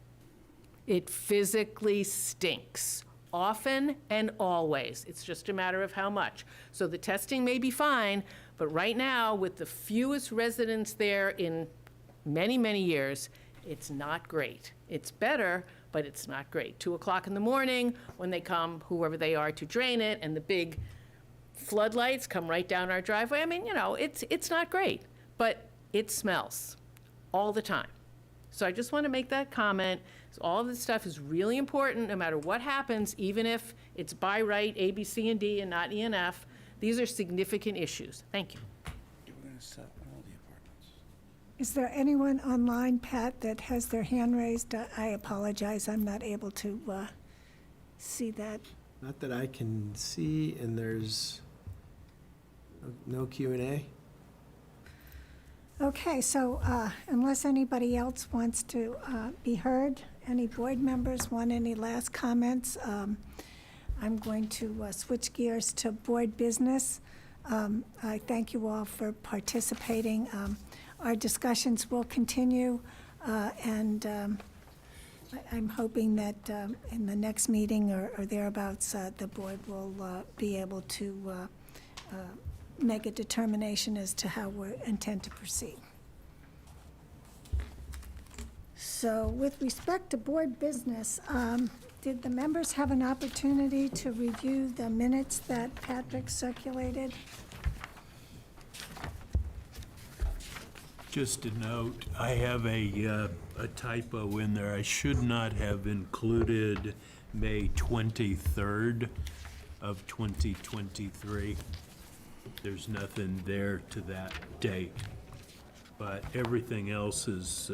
It physically stinks, often and always. It's just a matter of how much. So the testing may be fine, but right now, with the fewest residents there in many, many years, it's not great. It's better, but it's not great. 2 o'clock in the morning, when they come, whoever they are, to drain it, and the big floodlights come right down our driveway. I mean, you know, it's not great, but it smells all the time. So I just want to make that comment. So all of this stuff is really important, no matter what happens, even if it's by right, A, B, C, and D, and not E and F. These are significant issues. Thank you. Is there anyone online, Pat, that has their hand raised? I apologize, I'm not able to see that. Not that I can see, and there's no Q&A. Okay, so unless anybody else wants to be heard, any board members want any last comments? I'm going to switch gears to board business. I thank you all for participating. Our discussions will continue, and I'm hoping that in the next meeting or thereabouts, the board will be able to make a determination as to how we intend to proceed. So with respect to board business, did the members have an opportunity to review the minutes that Patrick circulated? Just a note, I have a typo in there. I should not have included May 23rd of 2023. There's nothing there to that date, but everything else is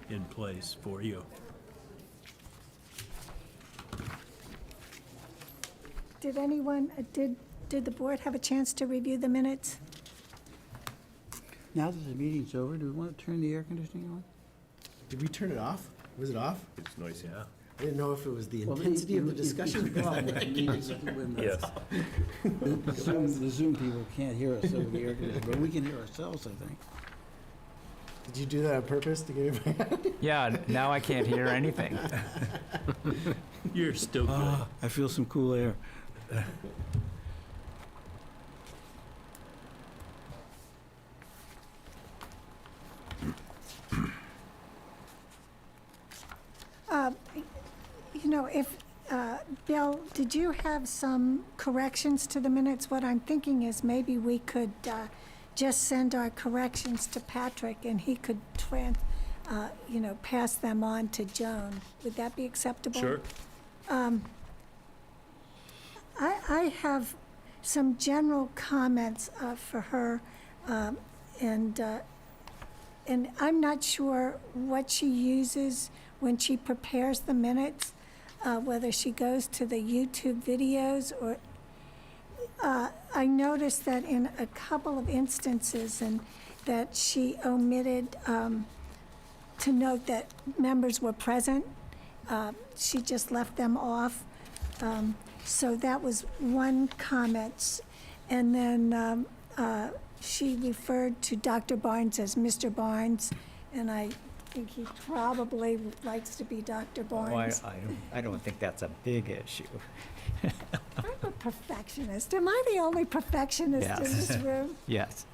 in place for you. Did anyone, did the board have a chance to review the minutes? Now that the meeting's over, do we want to turn the air conditioning on? Did we turn it off? Was it off? It's noisy. Yeah. I didn't know if it was the Well, intensity of the it's discussion. a problem with meetings when the- Yes. The Zoom people can't hear us over the air conditioning, but we can hear ourselves, I think. Did you do that on purpose to get everybody? Yeah, now I can't hear anything. You're still good. I feel some cool air. know, if, Bill, did you have some corrections to the minutes? What I'm thinking is maybe we could just send our corrections to Patrick, and he could pass them on to Joan. Would that be acceptable? Sure. I have some general comments for her, and I'm not sure what she uses when she prepares the minutes, whether she goes to the YouTube videos or. I noticed that in a couple of instances, and that she omitted to note that members were present. She just left them off. So that was one comment. And then she referred to Dr. Barnes as Mr. Barnes, and I think he probably likes to be Dr. Barnes. I don't think that's a big issue. I'm a perfectionist. Am I the only perfectionist in this room? Yes.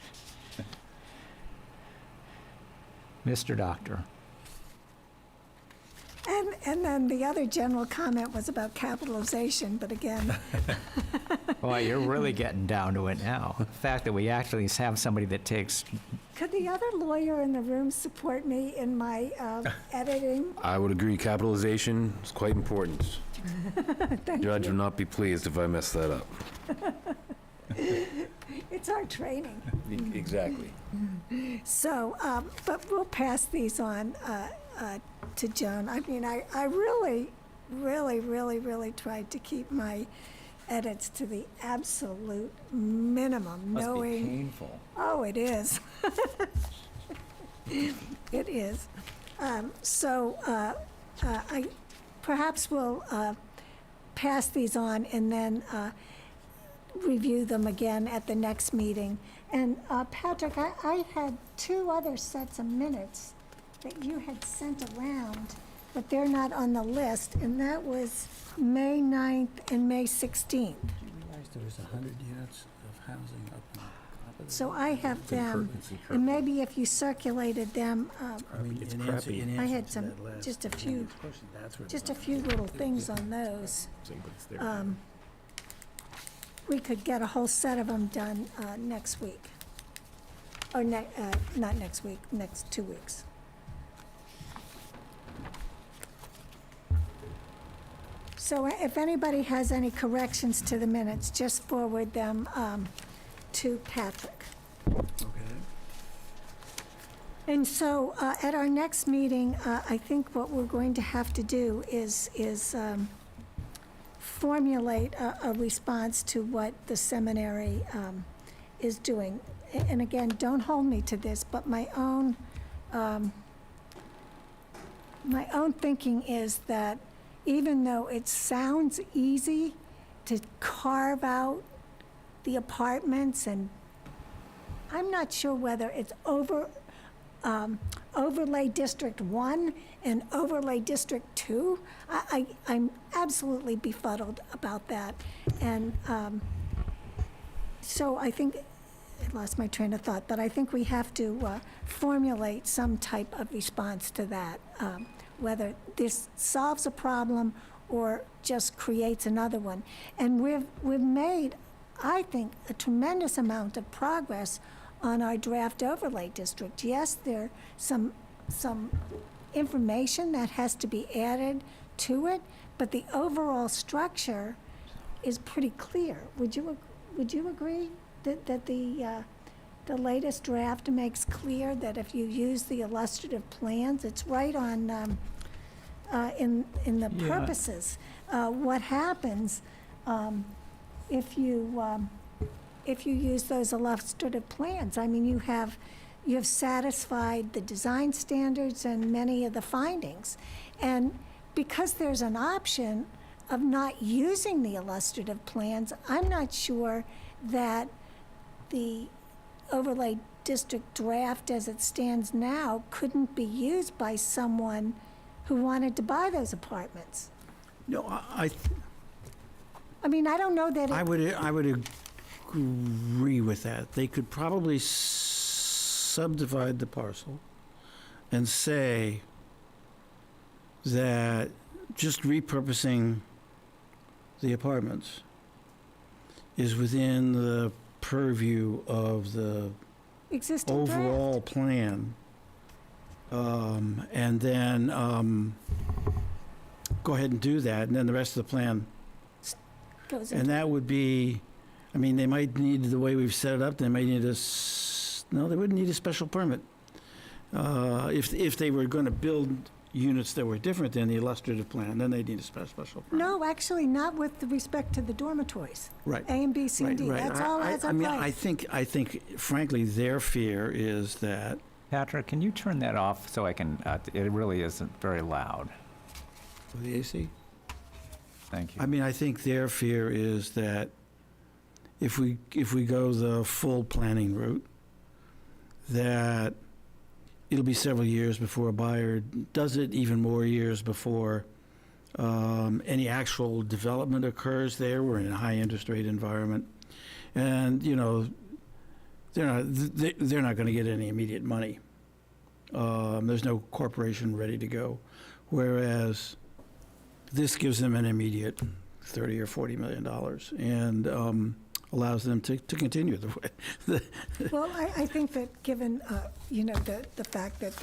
Mr. Doctor. And then the other general comment was about capitalization, but again, Boy, you're really getting down to it now. The fact that we actually have somebody that takes, could the other lawyer in the room support me in my editing? I would agree, capitalization is quite important. Thank Judge you. will not be pleased if I mess that up. It's our training. Exactly. So, but we'll pass these on to Joan. I mean, I really, really, really, really tried to keep my edits to the absolute minimum, must be knowing. painful. Oh, it is. It is. So I perhaps we'll pass these on and then review them again at the next meeting. And Patrick, I had two other sets of minutes that you had sent around, but they're not on the list, and that was May 9th and May 16th. Did you realize there was 100 units of housing up on top of So I have them, and maybe if you circulated them, I mean, in answer I had to some, that last- just a I mean, few, of course, that's where the just a money few is. little things on those. We could get a whole set of them done next week. Or not next week, next 2 weeks. So if anybody has any corrections to the minutes, just forward them to Patrick. Okay. And so at our next meeting, I think what we're going to have to do is formulate a response to what the seminary is doing. And again, don't hold me to this, but my own thinking is that even though it sounds easy to carve out the apartments, and I'm not sure whether it's overlay District 1 and overlay District 2. I'm absolutely befuddled about that. And so I think, I lost my train of thought, but I think we have to formulate some type of response to that, whether this solves a problem or just creates another one. And we've made, I think, a tremendous amount of progress on our draft overlay district. Yes, there's some information that has to be added to it, but the overall structure is pretty clear. Would you agree that the latest draft makes clear that if you use the illustrative plans, it's right on in the Yeah. purposes. What happens if you use those illustrative plans? I mean, you have satisfied the design standards and many of the findings. And because there's an option of not using the illustrative plans, I'm not sure that the overlay district draft as it stands now couldn't be used by someone who wanted to buy those apartments. No, I mean, I don't know that I would agree with that. They could probably subdivide the parcel and say that just repurposing the apartments is within the purview of the Existing draft. overall plan. And then go ahead and do that, and then the rest of the plan. Goes And into, that would be, I mean, they might need, the way we've set it up, they might need no, they wouldn't need a special permit. If they were going to build units that were different than the illustrative plan, then they'd need a special permit. no, actually, not with respect to the dormitories. Right. A and B, C, and D, Right, right. that's all as I of mean, right. I think, frankly, their fear is that, Patrick, can you turn that off so I can, it really isn't very loud. the AC? Thank you. I mean, I think their fear is that if we go the full planning route, that it'll be several years before a buyer does it, even more years before any actual development occurs there. We're in a high interest rate environment. And, you know, they're not going to get any immediate money. There's no corporation ready to go. Whereas this gives them an immediate $30 or $40 million and allows them to continue the way. Well, I think that given, you know, the fact that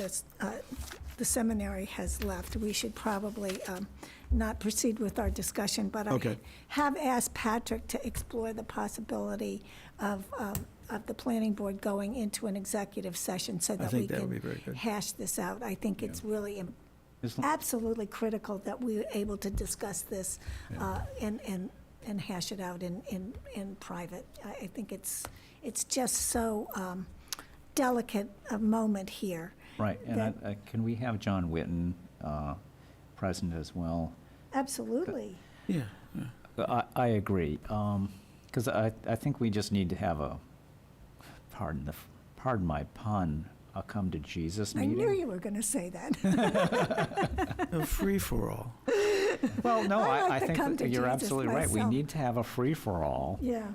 the seminary has left, we should probably not proceed with our discussion, but I Okay. have asked Patrick to explore the possibility of the planning board going into an executive session so that we think that would be very can good. hash this out. I think it's really As- absolutely critical that we're able to discuss this and hash it out in private. I think it's just so delicate a moment here. Right, and can we have John Witten present as well? Absolutely. Yeah. I agree, because I think we just need to have a, pardon my pun, a come to Jesus I meeting. knew you were going to say that. A free-for-all. Well, no, I like I the come think to that you're Jesus absolutely right. We myself. need to have a free-for-all. Yeah.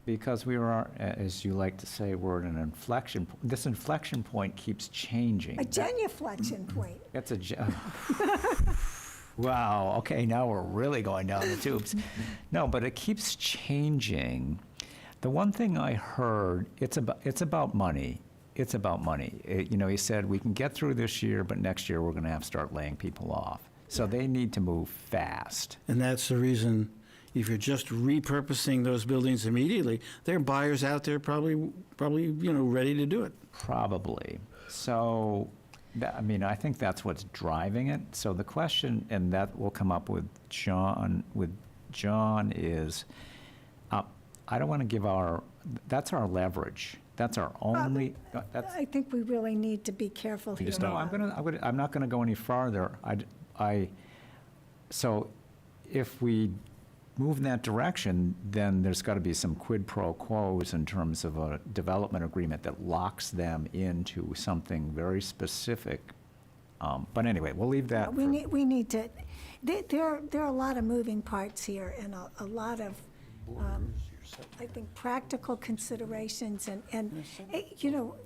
Because we are, as you like to say, we're at an inflection, this inflection point keeps changing. A genuflection point. That's a, wow, okay, now we're really going down the tubes. No, but it keeps changing. The one thing I heard, it's about money. It's about money. You know, he said, we can get through this year, but next year we're going to have to start laying people off. So they need to move fast. And that's the reason, if you're just repurposing those buildings immediately, there are buyers out there probably, you know, ready to do it. Probably. So, I mean, I think that's what's driving it. So the question, and that will come up with John, is, I don't want to give that's our leverage. That's our only, I think we really need to be careful here. no, I'm not going to go any farther. So if we move in that direction, then there's got to be some quid pro quos in terms of a development agreement that locks them into something very specific. But anyway, we'll leave that. We need to, there are a lot of moving parts here and a lot of, I think, practical considerations and you know,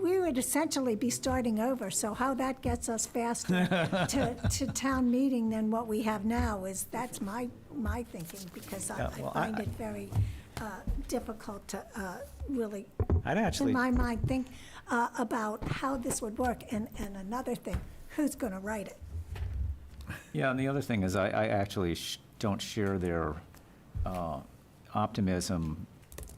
we would essentially be starting over, so how that gets us faster to town meeting than what we have now that's my thinking, because I find it very difficult to really, in my mind, think about how this would work. And another thing, who's going to write it? Yeah, and the other thing is I actually don't share their optimism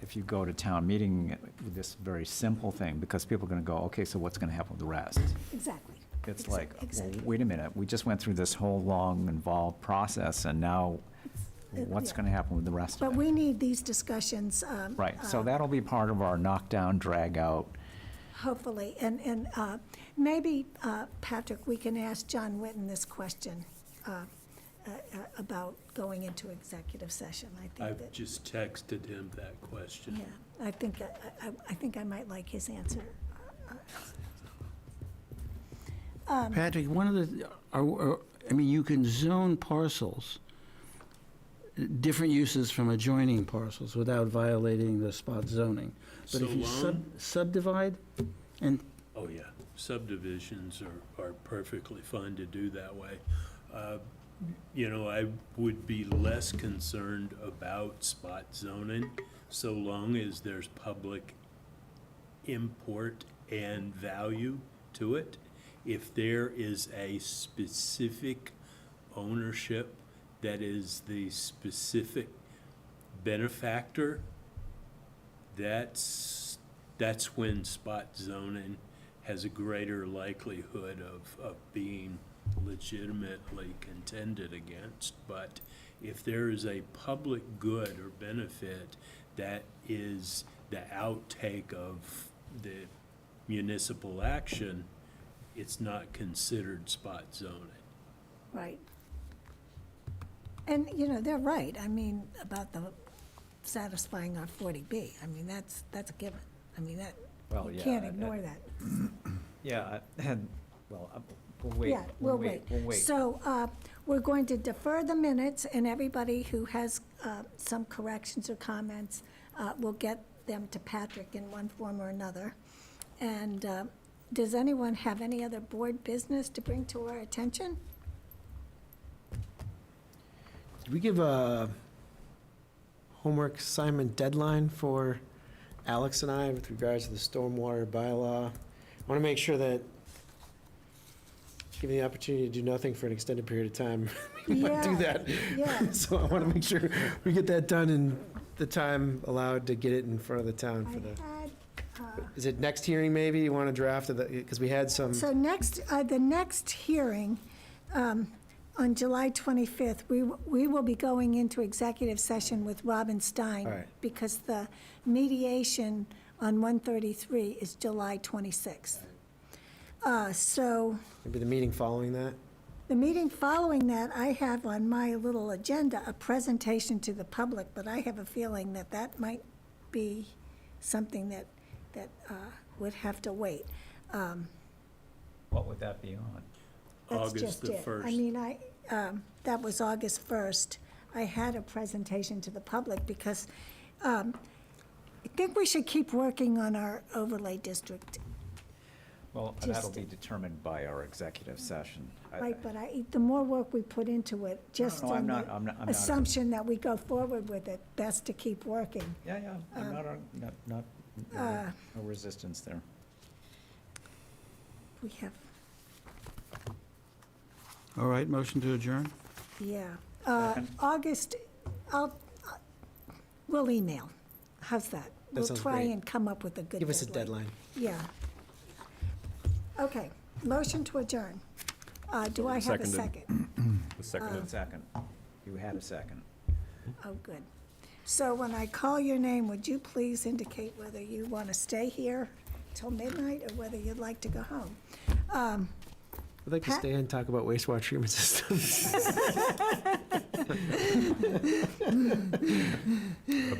if you go to town meeting with this very simple thing, because people are going to go, okay, so what's going to happen with the rest? Exactly. It's like, exactly. well, wait a minute, we just went through this whole long, involved process, and now what's yeah. going to happen with the rest But of it? we need these discussions. Right, so that'll be part of our knockdown, drag out. Hopefully, and maybe, Patrick, we can ask John Witten this question about going into executive session. I think I've that, just texted him that question. yeah, I think I might like his answer. Patrick, one of the, I mean, you can zone parcels, different uses from adjoining parcels without violating the spot zoning. But So if you long? subdivide and Oh, yeah. Subdivisions are perfectly fine to do that way. You know, I would be less concerned about spot zoning so long as there's public import and value to it. If there is a specific ownership that is the specific benefactor, that's when spot zoning has a greater likelihood of being legitimately contended against. But if there is a public good or benefit that is the outtake of the municipal action, it's not considered spot zoning. Right. And, you know, they're right, I mean, about the satisfying our 40B. I mean, that's a given. I mean, that, Well, you yeah, can't ignore that. Yeah, and, well, we'll wait. Yeah, we'll wait. We'll wait. So we're going to defer the minutes, and everybody who has some corrections or comments, we'll get them to Patrick in one form or another. And does anyone have any other board business to bring to our attention? Did we give a homework assignment deadline for Alex and I with regards to the stormwater bylaw? I want to make sure that, given the opportunity to do nothing for an extended period of time, we might do that. Yeah. So I want to make sure we get that done in the time allowed to get it in front of the town for the, is it next hearing maybe? You want to draft it, because we had some. So next, the next hearing, on July 25th, we will be going into executive session with Robin Stein. All right. Because the mediation on 133 is July 26th. So Maybe the meeting following that? the meeting following that, I have on my little agenda a presentation to the public, but I have a feeling that that might be something that would have to wait. What would that be on? That's August just the it. 1st. I mean, that was August 1st. I had a presentation to the public because I think we should keep working on our overlay district. Well, that'll Just- be determined by our executive session. Right, but the more work we put into it, just no, I'm on not- the I'm not- assumption that we go forward with it, best to keep working. Yeah, yeah, I'm not, no resistance there. We have, All right, motion to adjourn? yeah. Second. August, we'll email. How's that? We'll sounds try great. and come up with a good Give us a deadline. Yeah. Okay, motion to adjourn. Do I have a Seconded. second? Second. You had a second. Oh, good. So when I call your name, would you please indicate whether you want to stay here till midnight or whether you'd like to go home? I'd like to Pat- stay and talk about wastewater treatment systems.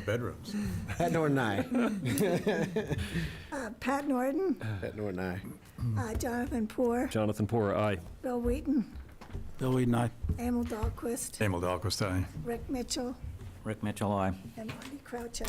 Bedrooms. Pat Norton, aye. Pat Norton, Pat Norton, aye. Jonathan Poor, Jonathan Porter, aye. Bill Wheaton, Bill Weeden, aye. Emil Dahlquist, Emil Dahlquist, aye. Rick Mitchell, Rick Mitchell, aye. and Marty Crouch, aye.